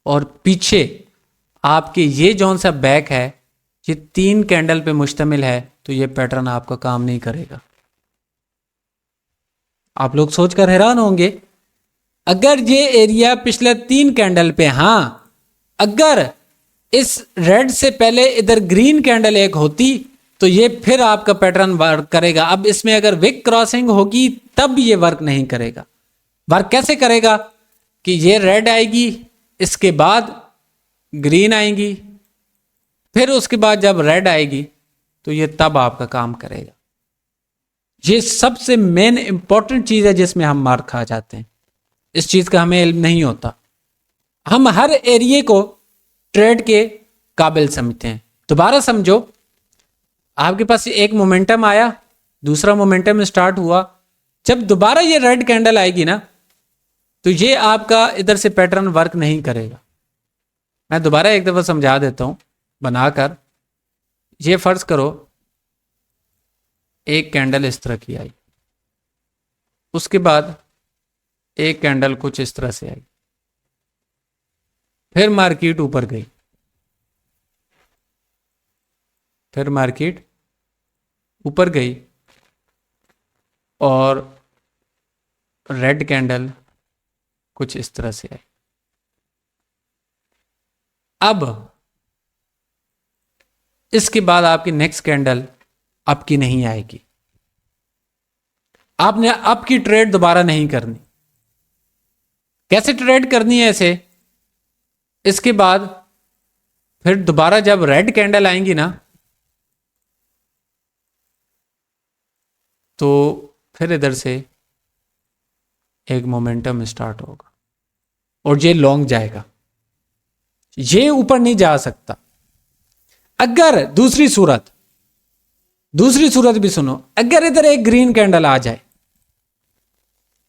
और पीछे आपके ये जौन सा बैक है ये 3 कैंडल पे मुश्तमिल है, तो ये पैटर्न आपका काम नहीं करेगा। आप लोग सोचकर हैरान होंगे, अगर ये एरिया पिछले 3 कैंडल पे, हाँ अगर इस रेड से पहले इधर ग्रीन कैंडल एक होती तो ये फिर आपका पैटर्न वर्क करेगा। अब इसमें अगर विक क्रॉसिंग होगी तब ये वर्क नहीं करेगा। वर्क कैसे करेगा कि ये रेड आएगी, इसके बाद ग्रीन आएगी, फिर उसके बाद जब रेड आएगी तो ये तब आपका काम करेगा। ये सबसे मेन इंपॉर्टेंट चीज है जिसमें हम मार खा जाते हैं। इस चीज का हमें इल्म नहीं होता, हम हर एरिया को ट्रेड के काबिल समझते हैं। दोबारा समझो, आपके पास एक मोमेंटम आया, दूसरा मोमेंटम स्टार्ट हुआ, जब दोबारा ये रेड कैंडल आएगी ना तो ये आपका इधर से पैटर्न वर्क नहीं करेगा। मैं दोबारा एक दफा समझा देता हूं बनाकर। ये फर्ज करो एक कैंडल इस तरह की आई, उसके बाद एक कैंडल कुछ इस तरह से आई, फिर मार्केट ऊपर गई, फिर मार्केट ऊपर गई और रेड कैंडल कुछ इस तरह से आई। अब इसके बाद आपकी नेक्स्ट कैंडल अप की नहीं आएगी, आपने अप की ट्रेड दोबारा नहीं करनी। कैसे ट्रेड करनी है ऐसे, इसके बाद फिर दोबारा जब रेड कैंडल आएंगी ना तो फिर इधर से एक मोमेंटम स्टार्ट होगा और ये लॉन्ग जाएगा, ये ऊपर नहीं जा सकता। अगर दूसरी सूरत भी सुनो, अगर इधर एक ग्रीन कैंडल आ जाए,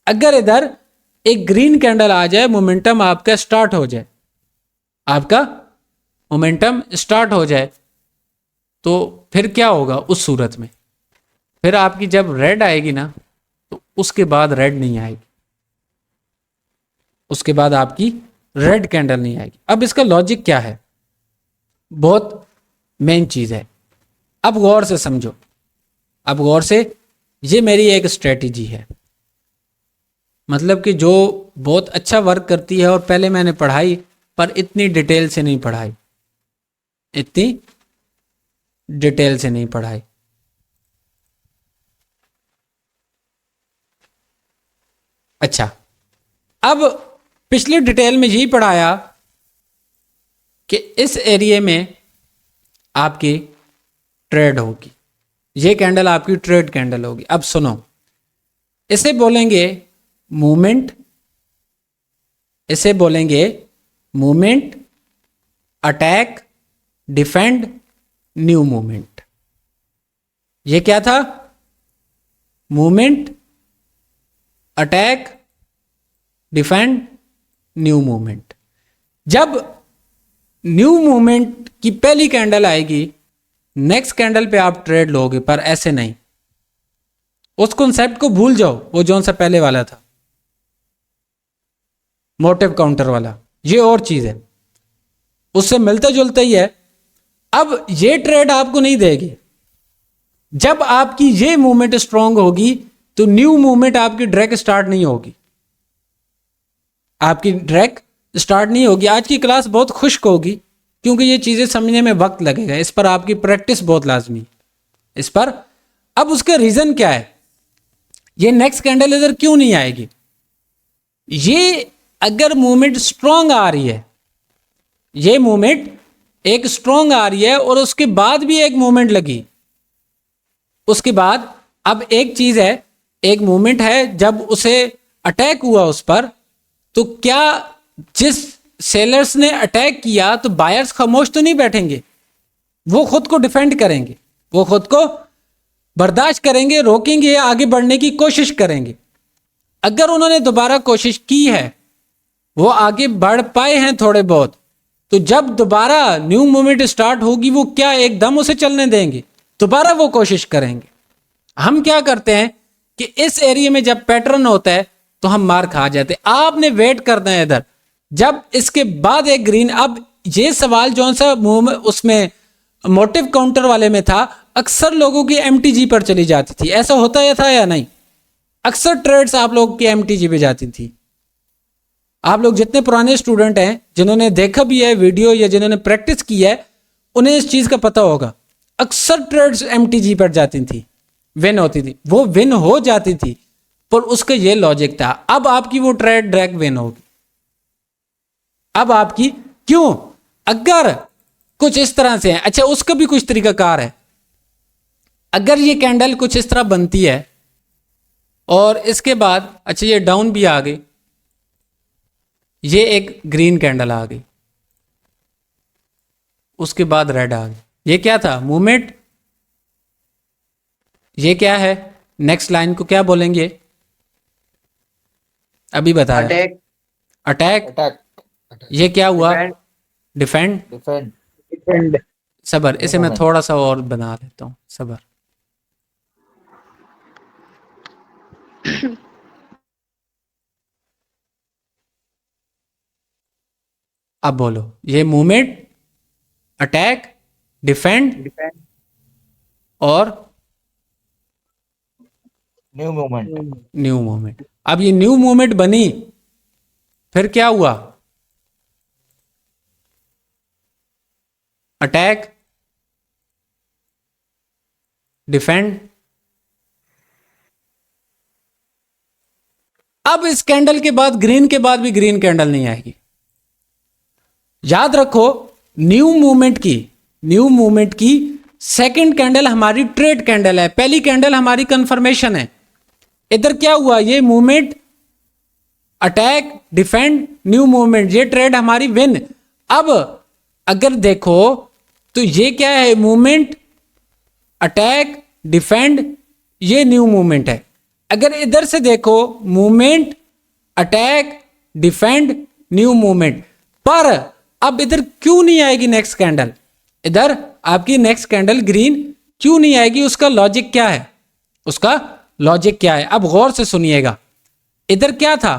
अगर इधर एक ग्रीन कैंडल आ जाए, मोमेंटम आपका स्टार्ट हो जाए, आपका मोमेंटम स्टार्ट हो जाए, तो फिर क्या होगा उस सूरत में? फिर आपकी जब रेड आएगी ना, तो उसके बाद रेड नहीं आएगी, उसके बाद आपकी रेड कैंडल नहीं आएगी। अब इसका लॉजिक क्या है, बहुत मेन चीज है। अब गौर से समझो, अब गौर से, ये मेरी एक स्ट्रेटजी है, मतलब कि जो बहुत अच्छा वर्क करती है और पहले मैंने पढ़ाई पर इतनी डिटेल से नहीं पढ़ाई, इतनी डिटेल से नहीं पढ़ाई। अच्छा, अब पिछली डिटेल में यही पढ़ाया कि इस एरिया में आपकी ट्रेड होगी, ये कैंडल आपकी ट्रेड कैंडल होगी। अब सुनो, इसे बोलेंगे मूवमेंट, इसे बोलेंगे movement, attack, defend, new movement. ये क्या था, movement, attack, defend, new movement. जब न्यू मूवमेंट की पहली कैंडल आएगी, नेक्स्ट कैंडल पे आप ट्रेड लोगे, पर ऐसे नहीं, उस कॉन्सेप्ट को भूल जाओ, वो जौन सा पहले वाला था, मोटिव काउंटर वाला, ये और चीज है, उससे मिलता जुलता ही है। अब ये ट्रेड आपको नहीं देगी। जब आपकी ये मूवमेंट स्ट्रांग होगी तो न्यू मूवमेंट आपकी डायरेक्ट स्टार्ट नहीं होगी, आपकी डायरेक्ट स्टार्ट नहीं होगी। आज की क्लास बहुत खुश्क होगी क्योंकि ये चीजें समझने में वक्त लगेगा, इस पर आपकी प्रैक्टिस बहुत लाजमी है इस पर। अब उसका रीजन क्या है, ये नेक्स्ट कैंडल इधर क्यों नहीं आएगी? ये अगर मूवमेंट स्ट्रांग आ रही है, ये मूवमेंट एक स्ट्रांग आ रही है और उसके बाद भी एक मूवमेंट लगी, उसके बाद अब एक चीज है, एक मूवमेंट है, जब उसे अटैक हुआ उस पर, तो क्या जिस सेलर्स ने अटैक किया तो बायर्स खामोश तो नहीं बैठेंगे, वो खुद को डिफेंड करेंगे, वो खुद को बर्दाश्त करेंगे, रोकेंगे, आगे बढ़ने की कोशिश करेंगे। अगर उन्होंने दोबारा कोशिश की है, वो आगे बढ़ पाए हैं थोड़े बहुत, तो जब दोबारा न्यू मूवमेंट स्टार्ट होगी, वो क्या एकदम उसे चलने देंगे? दोबारा वो कोशिश करेंगे। हम क्या करते हैं कि इस एरिया में जब पैटर्न होता है तो हम मार खा जाते हैं। आपने वेट करना है इधर, जब इसके बाद एक ग्रीन। अब ये सवाल जो सा उसमें मोटिव काउंटर वाले में था, अक्सर लोगों की एमटीजी पर चली जाती थी, ऐसा होता है था या नहीं? अक्सर ट्रेड्स आप लोगों की एमटीजी पे जाती थी। आप लोग जितने पुराने स्टूडेंट हैं, जिन्होंने देखा भी है वीडियो या जिन्होंने प्रैक्टिस की है, उन्हें इस चीज का पता होगा। अक्सर ट्रेड्स एमटीजी पर जाती थी, विन होती थी, वो विन हो जाती थी, पर उसका ये लॉजिक था। अब आपकी वो ट्रेड डायरेक्ट विन होगी। अब आपकी क्यों? अगर कुछ इस तरह से है, अच्छा उसका भी कुछ तरीकाकार है। अगर ये कैंडल कुछ इस तरह बनती है और इसके बाद अच्छा ये डाउन भी आ गई, ये एक ग्रीन कैंडल आ गई, उसके बाद रेड आ गई, ये क्या था? मूवमेंट। ये क्या है? नेक्स्ट लाइन को क्या बोलेंगे? अभी बताया, अटैक, अटैक। अटैक, ये क्या हुआ? Defend, defend. Defend, defend. सबर, इसे मैं थोड़ा सा और बना लेता हूं, सबर। अब बोलो, ये मूवमेंट, अटैक, डिफेंड और न्यू मूवमेंट, न्यू मूवमेंट। अब ये न्यू मूवमेंट बनी, फिर क्या हुआ? Attack, defend. अब इस कैंडल के बाद, ग्रीन के बाद भी ग्रीन कैंडल नहीं आएगी। याद रखो, न्यू मूवमेंट की सेकंड कैंडल हमारी ट्रेड कैंडल है, पहली कैंडल हमारी कंफर्मेशन है। इधर क्या हुआ? ये movement, attack, defend, new movement, ये ट्रेड हमारी विन। अब अगर देखो तो ये क्या है? मूवमेंट, अटैक, डिफेंड, ये न्यू मूवमेंट है। अगर इधर से देखो, movement, attack, defend, new movement, पर अब इधर क्यों नहीं आएगी नेक्स्ट कैंडल? इधर आपकी नेक्स्ट कैंडल ग्रीन क्यों नहीं आएगी? उसका लॉजिक क्या है? उसका लॉजिक क्या है। अब गौर से सुनिएगा, इधर क्या था,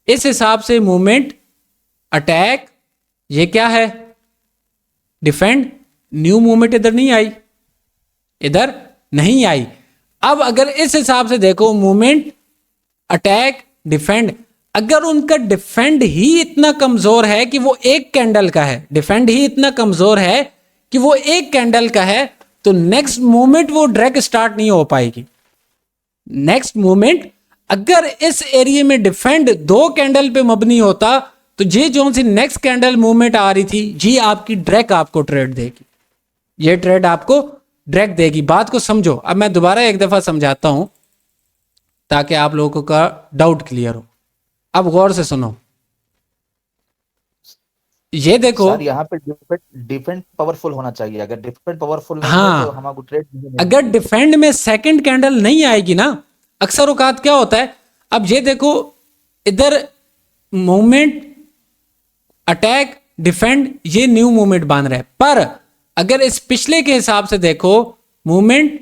इस हिसाब से मूवमेंट, अटैक, ये क्या है, डिफेंड, न्यू मूवमेंट इधर नहीं आई, इधर नहीं आई। अब अगर इस हिसाब से देखो, मूवमेंट, अटैक, डिफेंड, अगर उनका डिफेंड ही इतना कमजोर है कि वो एक कैंडल का है, डिफेंड ही इतना कमजोर है कि वो एक कैंडल का है, तो नेक्स्ट मूवमेंट वो ड्रैग स्टार्ट नहीं हो पाएगी। नेक्स्ट मूवमेंट अगर इस एरिया में डिफेंड 2 कैंडल पे मबनी होता, तो ये जो सी नेक्स्ट कैंडल मूवमेंट आ रही थी, जी आपकी ड्रैग आपको ट्रेड देगी, ये ट्रेड आपको ड्रैग देगी। बात को समझो। अब मैं दोबारा एक दफा समझाता हूं ताकि आप लोगों का डाउट क्लियर हो। अब गौर से सुनो, ये देखो सर यहाँ पे डिफेंड पावरफुल होना चाहिए, अगर डिफेंड पावरफुल नहीं हाँ, है तो हमको ट्रेड नहीं मिलेगा। अगर डिफेंड में सेकंड कैंडल नहीं आएगी ना, अक्सर औकात क्या होता है, अब ये देखो इधर मूवमेंट, अटैक, डिफेंड, ये न्यू मूवमेंट बन रहा है, पर अगर इस पिछले के हिसाब से देखो, मूवमेंट,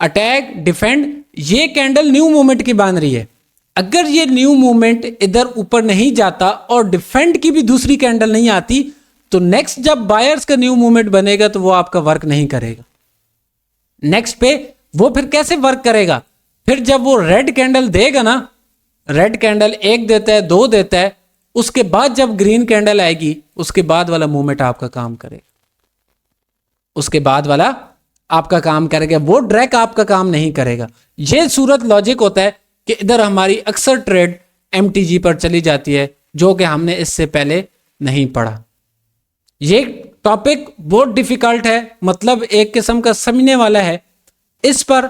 अटैक, डिफेंड, ये कैंडल न्यू मूवमेंट की बन रही है। अगर ये न्यू मूवमेंट इधर ऊपर नहीं जाता और डिफेंड की भी दूसरी कैंडल नहीं आती, तो नेक्स्ट जब बायर्स का न्यू मूवमेंट बनेगा तो वो आपका वर्क नहीं करेगा। नेक्स्ट पे वो फिर कैसे वर्क करेगा, फिर जब वो रेड कैंडल देगा ना, रेड कैंडल 1 देता है, 2 देता है, उसके बाद जब ग्रीन कैंडल आएगी, उसके बाद वाला मूवमेंट आपका काम करेगा, उसके बाद वाला आपका काम करेगा, वो ड्रैग आपका काम नहीं करेगा। ये सूरत लॉजिक होता है कि इधर हमारी अक्सर ट्रेड MTG पर चली जाती है, जो कि हमने इससे पहले नहीं पढ़ा। ये टॉपिक बहुत डिफिकल्ट है, मतलब एक किस्म का समझने वाला है। इस पर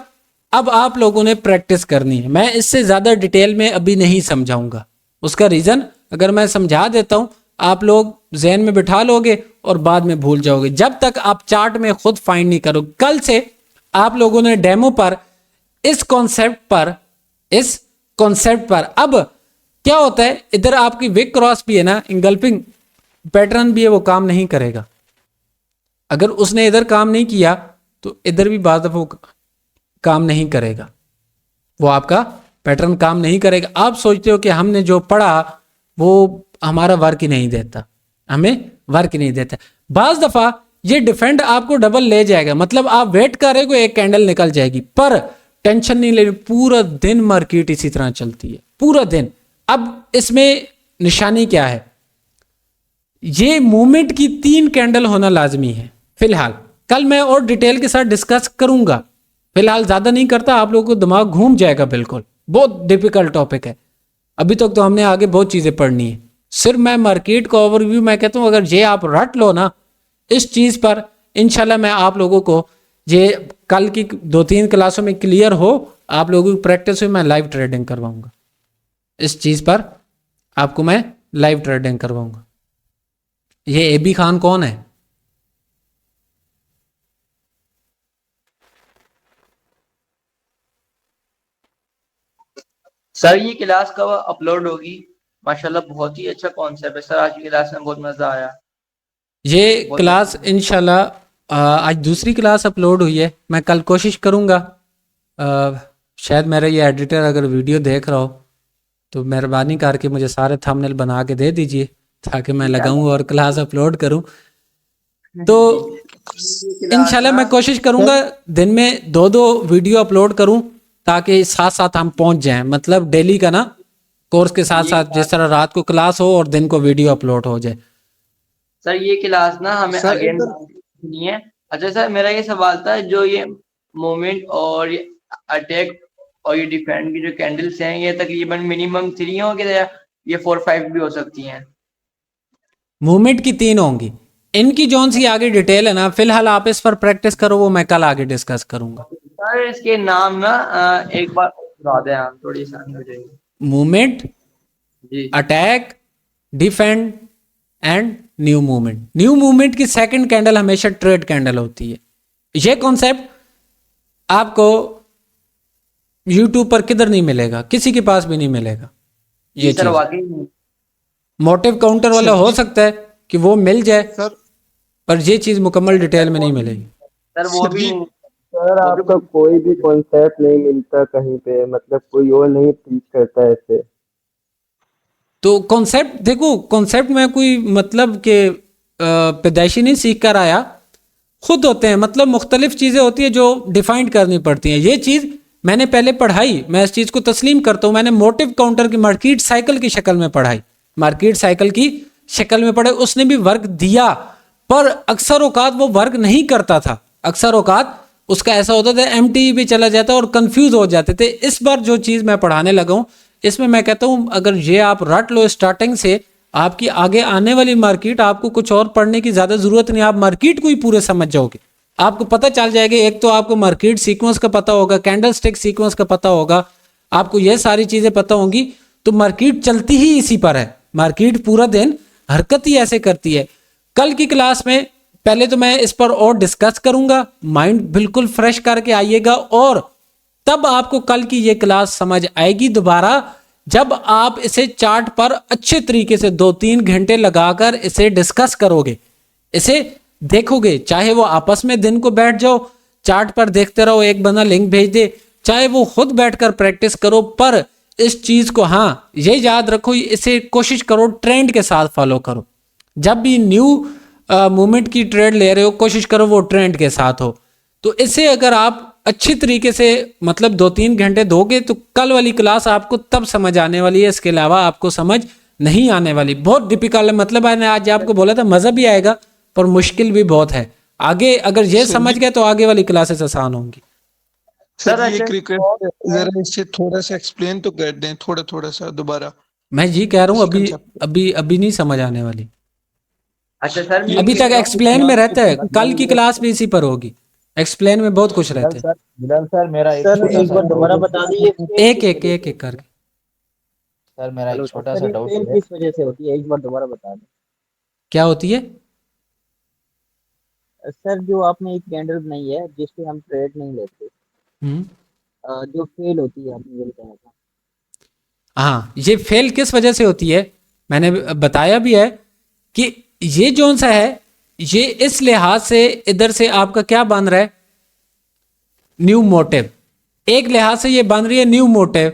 अब आप लोगों ने प्रैक्टिस करनी है। मैं इससे ज़्यादा डिटेल में अभी नहीं समझाऊंगा। उसका रीज़न अगर मैं समझा देता हूं, आप लोग जहन में बिठा लोगे और बाद में भूल जाओगे, जब तक आप चार्ट में खुद फाइंड नहीं करोगे। कल से आप लोगों ने डेमो पर इस कॉन्सेप्ट पर अब क्या होता है, इधर आपकी विक क्रॉस भी है ना, इंगल्फिंग पैटर्न भी है, वो काम नहीं करेगा। अगर उसने इधर काम नहीं किया तो इधर भी बाद वो काम नहीं करेगा, वो आपका पैटर्न काम नहीं करेगा। आप सोचते हो कि हमने जो पढ़ा वो हमारा वर्क ही नहीं देता, हमें वर्क ही नहीं देता। बाज दफा ये डिफेंड आपको डबल ले जाएगा, मतलब आप वेट कर रहे हो एक कैंडल निकल जाएगी, पर टेंशन नहीं लेनी, पूरा दिन मार्केट इसी तरह चलती है, पूरा दिन। अब इसमें निशानी क्या है, ये मूवमेंट की 3 कैंडल होना लाजमी है फिलहाल। कल मैं और डिटेल के साथ डिस्कस करूंगा, फिलहाल ज्यादा नहीं करता, आप लोगों को दिमाग घूम जाएगा बिल्कुल। बहुत डिफिकल्ट टॉपिक है, अभी तक तो हमने आगे बहुत चीजें पढ़नी है। सिर्फ मैं मार्केट का ओवरव्यू मैं कहता हूं, अगर ये आप रट लो ना इस चीज पर, इंशाल्लाह मैं आप लोगों को ये कल की 2-3 क्लासों में क्लियर हो, आप लोगों की प्रैक्टिस हुई, मैं लाइव ट्रेडिंग करवाऊंगा इस चीज पर, आपको मैं लाइव ट्रेडिंग करवाऊंगा। ये AB खान कौन है? सर ये क्लास कब अपलोड होगी? माशाल्लाह बहुत ही अच्छा कॉन्सेप्ट है सर, आज की क्लास में बहुत मजा आया। ये क्लास इंशाल्लाह आज दूसरी क्लास अपलोड हुई है, मैं कल कोशिश करूंगा। शायद मेरा ये एडिटर अगर वीडियो देख रहा हो तो मेहरबानी करके मुझे सारे थंबनेल बना के दे दीजिए ताकि मैं लगाऊं और क्लास अपलोड करूं। तो इंशाल्लाह मैं कोशिश करूंगा दिन में 2-2 वीडियो अपलोड करूं ताकि साथ साथ हम पहुंच जाएं, मतलब डेली का ना कोर्स के साथ साथ, जिस तरह रात को क्लास हो और दिन को वीडियो अपलोड हो जाए। सर ये क्लास ना हमें अगेन नहीं है। अच्छा सर मेरा ये सवाल था, जो ये मूवमेंट और ये अटैक और ये डिफेंड की जो कैंडल्स हैं, ये तकरीबन मिनिमम 3 होंगे या ये 4-5 भी हो सकती हैं? मूवमेंट की 3 होंगी, इनकी जौन सी आगे डिटेल है ना, फिलहाल आप इस पर प्रैक्टिस करो, वो मैं कल आगे डिस्कस करूंगा। सर इसके नाम ना एक बार बता दें आप, थोड़ी आसानी हो जाएगी। मूवमेंट, जी attack, defend and new movement. New movement की सेकंड कैंडल हमेशा ट्रेड कैंडल होती है। यह कॉन्सेप्ट आपको यूट्यूब पर किधर नहीं मिलेगा, किसी के पास भी नहीं मिलेगा। ये सर चीज वाकई मोटिव काउंटर वाला हो सकता है कि वो मिल जाए, सर पर ये चीज मुकम्मल डिटेल में नहीं मिलेगी। सर वो भी सर आपका कोई भी कॉन्सेप्ट नहीं मिलता कहीं पे, मतलब कोई और नहीं टीच करता है ऐसे। तो कॉन्सेप्ट देखो, कॉन्सेप्ट में कोई मतलब के पैदाइशी नहीं सीख कर आया, खुद होते हैं। मतलब मुख्तलिफ चीज़ें होती है जो डिफाइन करनी पड़ती हैं। ये चीज़ मैंने पहले पढ़ाई, मैं इस चीज़ को तस्लीम करता हूँ। मैंने मोटिव काउंटर की मार्केट साइकिल की शक्ल में पढ़ाई, मार्केट साइकिल की शक्ल में पढ़ाई। उसने भी वर्क दिया, पर अक्सर औकात वो वर्क नहीं करता था। अक्सर औकात उसका ऐसा होता था एमटी भी चला जाता और कंफ्यूज हो जाते थे। इस बार जो चीज़ मैं पढ़ाने लगा हूँ, इसमें मैं कहता हूँ अगर ये आप रट लो स्टार्टिंग से, आपकी आगे आने वाली मार्केट, आपको कुछ और पढ़ने की ज़्यादा ज़रूरत नहीं। आप मार्केट को ही पूरे समझ जाओगे, आपको पता चल जाएगा। एक तो आपको मार्केट सीक्वेंस का पता होगा, कैंडल स्टिक सीक्वेंस का पता होगा, आपको ये सारी चीज़ें पता होंगी, तो मार्केट चलती ही इसी पर है। मार्केट पूरा दिन हरकत ही ऐसे करती है। कल की क्लास में पहले तो मैं इस पर और डिस्कस करूंगा, माइंड बिल्कुल फ्रेश करके आइएगा, और तब आपको कल की ये क्लास समझ आएगी दोबारा, जब आप इसे चार्ट पर अच्छे तरीके से 2-3 घंटे लगाकर इसे डिस्कस करोगे, इसे देखोगे। चाहे वो आपस में दिन को बैठ जाओ, चार्ट पर देखते रहो, एक बंदा लिंक भेज दे, चाहे वो खुद बैठकर प्रैक्टिस करो, पर इस चीज को हाँ ये याद रखो, इसे कोशिश करो ट्रेंड के साथ फॉलो करो। जब भी न्यू मूवमेंट की ट्रेड ले रहे हो, कोशिश करो वो ट्रेंड के साथ हो। तो इसे अगर आप अच्छी तरीके से मतलब 2-3 घंटे दोगे, तो कल वाली क्लास आपको तब समझ आने वाली है, इसके अलावा आपको समझ नहीं आने वाली। बहुत डिफिकल्ट है, मतलब मैंने आज आपको बोला था मजा भी आएगा पर मुश्किल भी बहुत है। आगे अगर ये समझ गए तो आगे वाली क्लासेस आसान होंगी। सर ये क्रिकेट जरा इससे थोड़ा सा एक्सप्लेन तो कर दें, थोड़ा थोड़ा सा दोबारा। मैं ये कह रहा हूँ अभी नहीं समझ आने वाली, अच्छा सर, अभी तक एक्सप्लेन में रहता है। कल की क्लास भी इसी पर होगी, एक्सप्लेन में बहुत कुछ रहते हैं। बिलाल सर मेरा एक बार दोबारा बता दीजिए। एक करके। सर मेरा एक छोटा सा डाउट है। किस वजह से होती है, एक बार दोबारा बता दें। क्या होती है सर जो आपने एक कैंडल बनाई है जिसपे हम ट्रेड नहीं लेते, जो फेल होती है, आपने ये बताया था। हाँ, ये फेल किस वजह से होती है मैंने बताया भी है कि ये जोन सा है, ये इस लिहाज से इधर से आपका क्या बन रहा है, न्यू मोटिव। एक लिहाज से ये बन रही है न्यू मोटिव,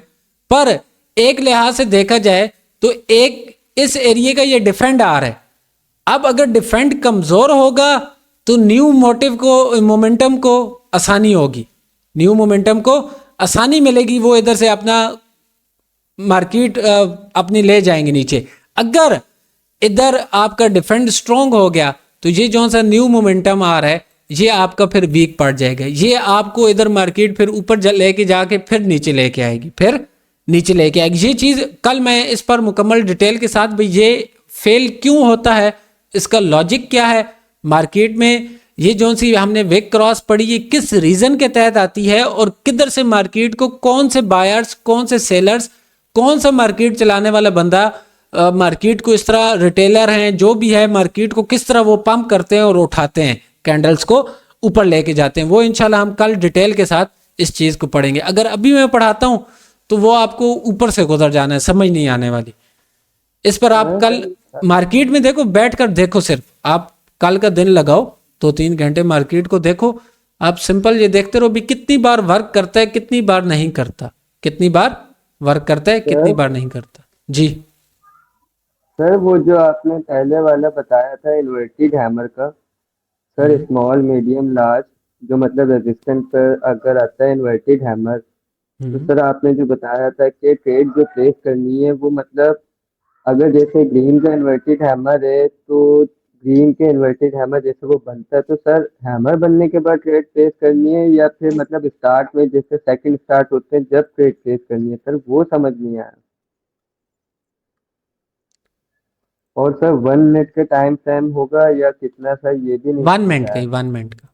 पर एक लिहाज से देखा जाए तो एक इस एरिया का ये डिफेंड आ रहा है। अब अगर डिफेंड कमजोर होगा तो न्यू मोटिव को, मोमेंटम को आसानी होगी, न्यू मोमेंटम को आसानी मिलेगी, वो इधर से अपना मार्केट अपनी ले जाएंगे नीचे। अगर इधर आपका डिफेंड स्ट्रांग हो गया तो ये जो सा न्यू मोमेंटम आ रहा है ये आपका फिर वीक पड़ जाएगा। ये आपको इधर मार्केट फिर ऊपर लेके जाके फिर नीचे लेके आएगी, फिर नीचे लेके आएगी। ये चीज़ कल मैं इस पर मुकम्मल डिटेल के साथ, भाई ये फेल क्यों होता है, इसका लॉजिक क्या है, मार्केट में ये जो सी हमने विक क्रॉस पढ़ी, ये किस रीज़न के तहत आती है, और किधर से मार्केट को कौन से बायर्स, कौन से सेलर्स, कौन सा मार्केट चलाने वाला बंदा मार्केट को इस तरह रिटेलर हैं जो भी है, मार्केट को किस तरह वो पंप करते हैं और उठाते हैं, कैंडल्स को ऊपर लेके जाते हैं। वो इंशाल्लाह हम कल डिटेल के साथ इस चीज़ को पढ़ेंगे। अगर अभी मैं पढ़ाता हूँ तो वो आपको ऊपर से गुजर जाना है, समझ नहीं आने वाली। इस पर आप कल मार्केट में देखो, बैठ कर देखो, सिर्फ आप कल का दिन लगाओ, 2-3 घंटे मार्केट को देखो। आप सिंपल ये देखते रहो भी कितनी बार वर्क करता है, कितनी बार नहीं करता, कितनी बार वर्क करता है, कितनी बार नहीं करता। जी सर वो जो आपने पहले वाला बताया था इन्वर्टेड हैमर का, सर स्मॉल मीडियम लार्ज, जो मतलब रेजिस्टेंट पर अगर आता है इन्वर्टेड हैमर, तो सर आपने जो बताया था कि ट्रेड जो प्लेस करनी है वो मतलब अगर जैसे ग्रीन का इन्वर्टेड हैमर है तो ग्रीन के इन्वर्टेड हैमर जैसे वो बनता है, तो सर हैमर बनने के बाद ट्रेड प्लेस करनी है या फिर मतलब स्टार्ट में जैसे सेकंड स्टार्ट होते हैं जब ट्रेड प्लेस करनी है, सर वो समझ नहीं आया। और सर 1 मिनट का टाइम फ्रेम होगा या कितना, सर ये भी नहीं 1 मिनट का ही, 1 मिनट का।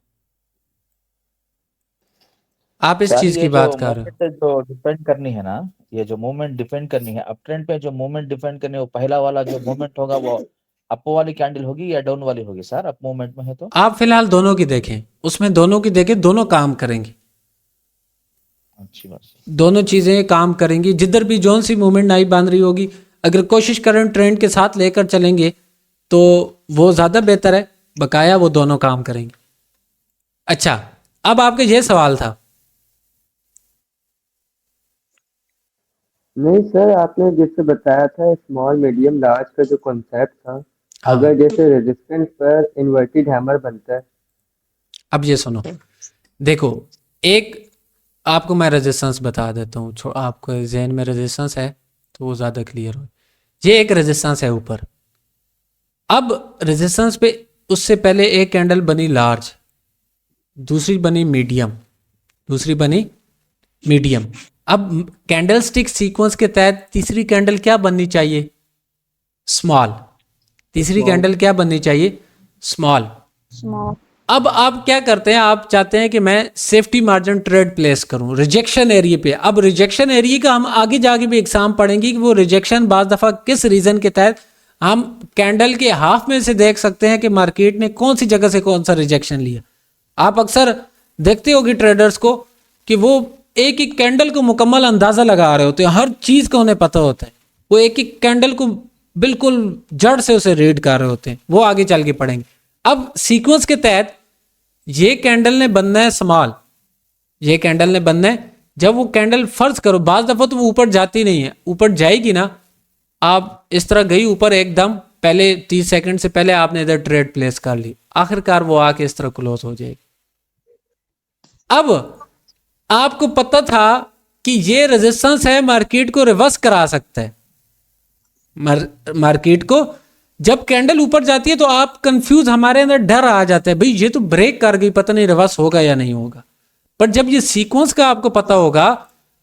आप इस चीज की बात कर रहे हो, जो डिपेंड करनी है ना, ये जो मूवमेंट डिपेंड करनी है अप ट्रेंड पे, जो मूवमेंट डिपेंड करनी है वो पहला वाला जो मूवमेंट होगा वो अप वाली कैंडल होगी या डाउन वाली होगी सर, अप मूवमेंट में है तो? आप फिलहाल दोनों की देखें, उसमें दोनों की देखें, दोनों काम करेंगी, अच्छी बात, दोनों चीजें काम करेंगी। जिधर भी जोन सी मूवमेंट नहीं बन रही होगी, अगर कोशिश करें ट्रेंड के साथ लेकर चलेंगे तो वो ज़्यादा बेहतर है, बकाया वो दोनों काम करेंगे। अच्छा, अब आपका ये सवाल था। नहीं सर, आपने जैसे बताया था स्मॉल मीडियम लार्ज का जो कॉन्सेप्ट था, हाँ। अगर जैसे रेजिस्टेंस पर इन्वर्टेड हैमर बनता है। अब ये सुनो, देखो एक आपको मैं रेजिस्टेंस बता देता हूँ, आपको जहन में रेजिस्टेंस है तो वो ज़्यादा क्लियर हो। ये एक रेजिस्टेंस है ऊपर। अब रेजिस्टेंस पे उससे पहले एक कैंडल बनी लार्ज, दूसरी बनी मीडियम, दूसरी बनी मीडियम। अब कैंडल स्टिक सीक्वेंस के तहत तीसरी कैंडल क्या बननी चाहिए? स्मॉल। तीसरी कैंडल क्या बननी चाहिए? स्मॉल। अब आप क्या करते हैं, आप चाहते हैं कि मैं सेफ्टी मार्जिन ट्रेड प्लेस करूं रिजेक्शन एरिया पे। अब रिजेक्शन एरिया का हम आगे जाके भी एग्जाम पढ़ेंगे कि वो रिजेक्शन बाज दफा किस रीजन के तहत हम कैंडल के हाफ में से देख सकते हैं कि मार्केट ने कौन सी जगह से कौन सा रिजेक्शन लिया। आप अक्सर देखते होगे ट्रेडर्स को कि वो एक एक कैंडल को मुकम्मल अंदाजा लगा रहे होते हैं, हर चीज का उन्हें पता होता है, वो एक एक कैंडल को बिल्कुल जड़ से उसे रीड कर रहे होते हैं। वो आगे चल के पढ़ेंगे। अब सीक्वेंस के तहत ये कैंडल ने बनना है स्मॉल, ये कैंडल ने बनना है। जब वो कैंडल फर्ज करो, बाज दफा तो वो ऊपर जाती नहीं है, ऊपर जाएगी ना, आप इस तरह गई ऊपर एकदम, पहले 30 सेकंड से पहले आपने इधर ट्रेड प्लेस कर ली, आखिरकार वो आके इस तरह क्लोज हो जाएगी। अब आपको पता था कि ये रेजिस्टेंस है, मार्केट को रिवर्स करा सकता है। मार्केट को जब कैंडल ऊपर जाती है तो आप कंफ्यूज, हमारे अंदर डर आ जाता है, भाई ये तो ब्रेक कर गई, पता नहीं रिवर्स होगा या नहीं होगा। पर जब ये सीक्वेंस का आपको पता होगा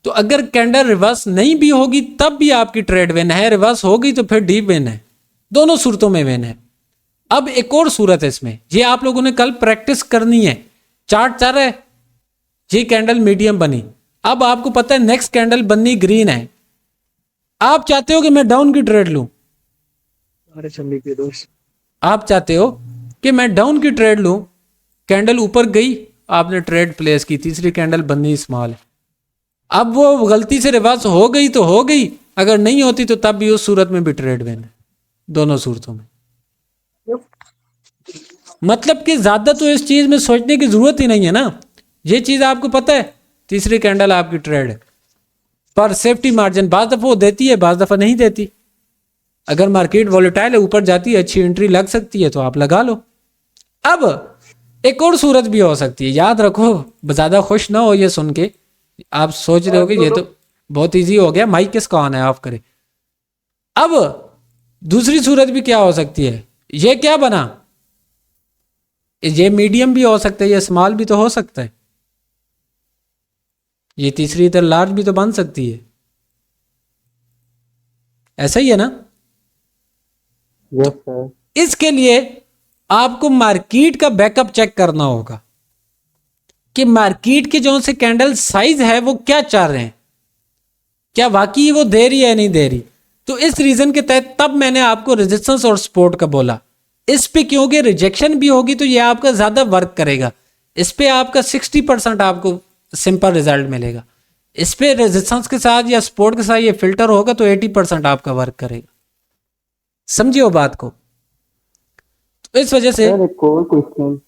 तो अगर कैंडल रिवर्स नहीं भी होगी तब भी आपकी ट्रेड विन है, रिवर्स होगी तो फिर डीप विन है, दोनों सूरतों में विन है। अब एक और सूरत है इसमें, ये आप लोगों ने कल प्रैक्टिस करनी है। चार्ट चल रहा है, ये कैंडल मीडियम बनी, अब आपको पता है नेक्स्ट कैंडल बननी ग्रीन है। आप चाहते हो कि मैं डाउन की ट्रेड लूं, आप चाहते हो कि मैं डाउन की ट्रेड लूं, कैंडल ऊपर गई, आपने ट्रेड प्लेस की, तीसरी कैंडल बननी स्मॉल है। अब वो गलती से रिवर्स हो गई तो हो गई, अगर नहीं होती तो तब भी उस सूरत में भी ट्रेड विन है, दोनों सूरतों में। मतलब कि ज्यादा तो इस चीज में सोचने की जरूरत ही नहीं है ना, ये चीज आपको पता है, तीसरी कैंडल आपकी ट्रेड है। पर सेफ्टी मार्जिन बाज दफा वो देती है, बाज दफा नहीं देती। अगर मार्केट वॉलेटाइल है, ऊपर जाती है, अच्छी एंट्री लग सकती है तो आप लगा लो। अब एक और सूरत भी हो सकती है, याद रखो, ज्यादा खुश ना हो ये सुन के, आप सोच रहे हो कि ये तो बहुत इजी हो गया, माइक किसका ऑन है, ऑफ करे। अब दूसरी सूरत भी क्या हो सकती है, ये क्या बना, ये मीडियम भी हो सकता है, ये स्मॉल भी तो हो सकता है, ये तीसरी इधर लार्ज भी तो बन सकती है, ऐसा ही है ना। Yes sir. इसके लिए आपको मार्केट का बैकअप चेक करना होगा कि मार्केट के जो से कैंडल साइज है वो क्या चाह रहे हैं, क्या वाकई वो दे रही है नहीं दे रही। तो इस रीजन के तहत तब मैंने आपको रेजिस्टेंस और सपोर्ट का बोला। इस पे क्योंकि रिजेक्शन भी होगी तो ये आपका ज्यादा वर्क करेगा, इस पे आपका 60% आपको सिंपल रिजल्ट मिलेगा, इस पे रेजिस्टेंस के साथ या सपोर्ट के साथ ये फिल्टर होगा तो 80% आपका वर्क करेगा। समझिए बात को। तो इस वजह से सर एक और क्वेश्चन।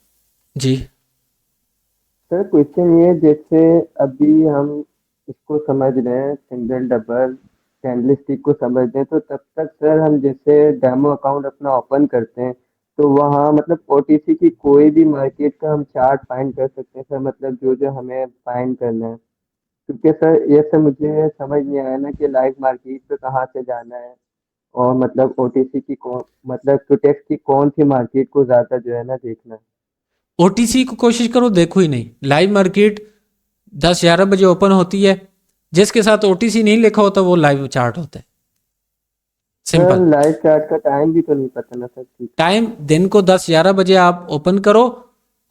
जी सर क्वेश्चन ये, जैसे अभी हम इसको समझ रहे हैं, सिंगल डबल कैंडलस्टिक को समझ रहे हैं, तो तब तक सर हम जैसे डेमो अकाउंट अपना ओपन करते हैं तो वहाँ मतलब ओटीसी की कोई भी मार्केट का हम चार्ट फाइंड कर सकते हैं सर, मतलब जो जो हमें फाइंड करना है। क्योंकि सर ये सब मुझे समझ नहीं आया ना कि लाइव मार्केट पे कहाँ से जाना है, और मतलब ओटीसी की कौन, मतलब क्यूटेक्स की कौन सी मार्केट को ज़्यादा जो है ना देखना है। ओटीसी को कोशिश करो देखो ही नहीं, लाइव मार्केट 10-11 बजे ओपन होती है, जिसके साथ ओटीसी नहीं लिखा होता वो लाइव चार्ट होता है, सिंपल। लाइव चार्ट का टाइम भी तो नहीं पता ना सर। ठीक, टाइम दिन को 10-11 बजे आप ओपन करो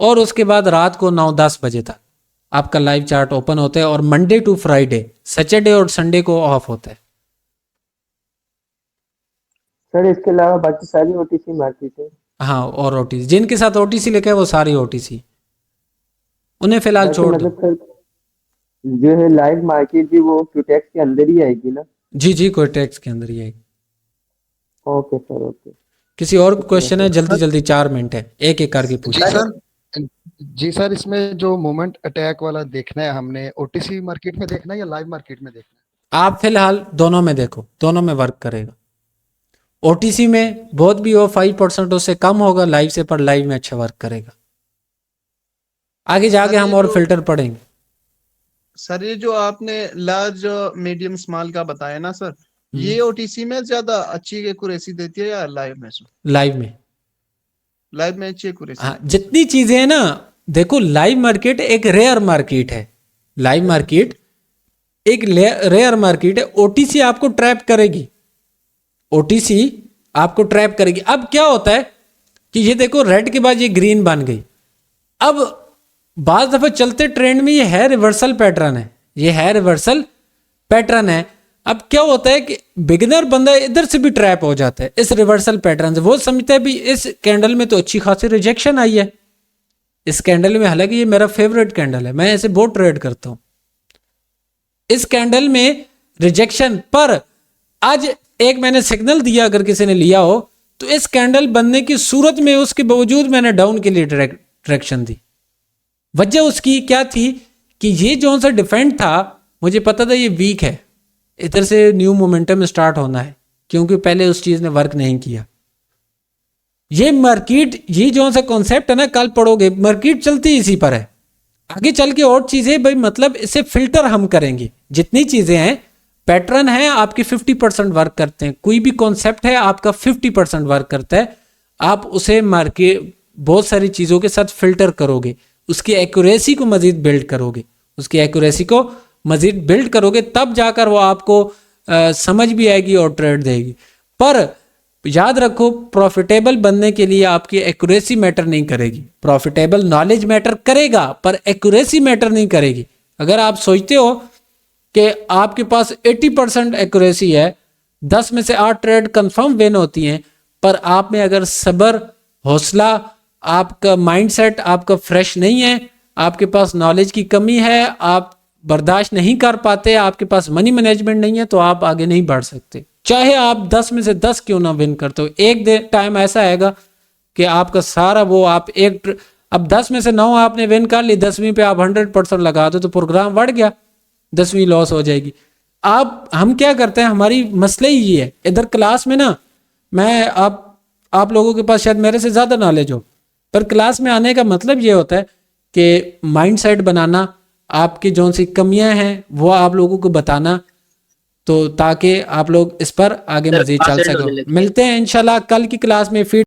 और उसके बाद रात को 9-10 बजे तक आपका लाइव चार्ट ओपन होता है, और मंडे टू फ्राइडे, सैटरडे और संडे को ऑफ होता है। सर इसके अलावा बाकी सारी ओटीसी मार्केट है। हाँ, और ओटीसी जिनके साथ ओटीसी लिखा है वो सारी ओटीसी, उन्हें फिलहाल छोड़ दो। मतलब सर जो है लाइव मार्केट भी वो क्यूटेक्स के अंदर ही आएगी ना। जी जी, कोई टैक्स के अंदर ही आएगी। Okay sir, okay. किसी और क्वेश्चन है? जल्दी जल्दी, 4 मिनट है, एक एक करके जी पूछिए। सर, जी सर, इसमें जो मोमेंट अटैक वाला देखना है हमने ओटीसी मार्केट में देखना है या लाइव मार्केट में देखना है? आप फिलहाल दोनों में देखो, दोनों में वर्क करेगा। ओटीसी में बहुत भी हो 5% उससे कम होगा लाइव से, पर लाइव में अच्छा वर्क करेगा। आगे जाके हम और फिल्टर पढ़ेंगे। सर ये जो आपने लार्ज मीडियम स्मॉल का बताया ना सर, ये ओटीसी में ज्यादा अच्छी एक्यूरेसी देती है या लाइव में सर? लाइव में, लाइव में अच्छी एक्यूरेसी। हाँ, जितनी चीजें हैं ना, देखो लाइव मार्केट एक रेयर मार्केट है, लाइव मार्केट एक रेयर मार्केट है। ओटीसी आपको ट्रैप करेगी, ओटीसी आपको ट्रैप करेगी। अब क्या होता है कि ये देखो रेड के बाद ये ग्रीन बन गई। अब बाज दफा चलते ट्रेंड में ये है रिवर्सल पैटर्न है, ये है रिवर्सल पैटर्न है। अब क्या होता है कि बिगिनर बंदा इधर से भी ट्रैप हो जाता है इस रिवर्सल पैटर्न से। वो समझता है भी इस कैंडल में तो अच्छी खासी रिजेक्शन आई है इस कैंडल में, हालांकि ये मेरा फेवरेट कैंडल है, मैं ऐसे बहुत ट्रेड करता हूं। इस कैंडल में रिजेक्शन पर आज एक मैंने सिग्नल दिया, अगर किसी ने लिया हो तो इस कैंडल बनने की सूरत में उसके बावजूद मैंने डाउन के लिए डायरेक्शन दी। वजह उसकी क्या थी कि ये जो सा डिफेंड था, मुझे पता था ये वीक है, इधर से न्यू मोमेंटम स्टार्ट होना है, क्योंकि पहले उस चीज ने वर्क नहीं किया। ये मार्केट, ये जो सा कॉन्सेप्ट है ना, कल पढ़ोगे, मार्केट चलती इसी पर है। आगे चल के और चीजें भाई, मतलब इसे फिल्टर हम करेंगे। जितनी चीजें हैं, पैटर्न है आपकी 50% वर्क करते हैं, कोई भी कॉन्सेप्ट है आपका 50% वर्क करता है। आप उसे मार्केट बहुत सारी चीजों के साथ फिल्टर करोगे, उसकी एक्यूरेसी को मजीद बिल्ड करोगे, उसकी एक्यूरेसी को मजीद बिल्ड करोगे, तब जाकर वो आपको समझ भी आएगी और ट्रेड देगी। पर याद रखो, प्रॉफिटेबल बनने के लिए आपकी एक्यूरेसी मैटर नहीं करेगी। प्रॉफिटेबल नॉलेज मैटर करेगा, पर एक्यूरेसी मैटर नहीं करेगी। अगर आप सोचते हो कि आपके पास 80% एक्यूरेसी है, 10 में से 8 ट्रेड कंफर्म विन होती हैं, पर आप में अगर सब्र, हौसला, आपका माइंडसेट आपका फ्रेश नहीं है, आपके पास नॉलेज की कमी है, आप बर्दाश्त नहीं कर पाते, आपके पास मनी मैनेजमेंट नहीं है, तो आप आगे नहीं बढ़ सकते। चाहे आप 10 में से 10 क्यों ना विन करते हो, एक टाइम ऐसा आएगा कि आपका सारा वो आप अब 10 में से 9 आपने विन कर ली, 10वीं पे आप 100% लगा दो तो प्रोग्राम बढ़ गया, 10वीं लॉस हो जाएगी। हम क्या करते हैं, हमारी मसले ही ये है। इधर क्लास में ना, मैं आप लोगों के पास शायद मेरे से ज्यादा नॉलेज हो, पर क्लास में आने का मतलब ये होता है कि माइंडसेट बनाना, आपकी जो सी कमियां हैं वो आप लोगों को बताना, तो ताकि आप लोग इस पर आगे मजीद चल सको। मिलते हैं इंशाल्लाह कल की क्लास में।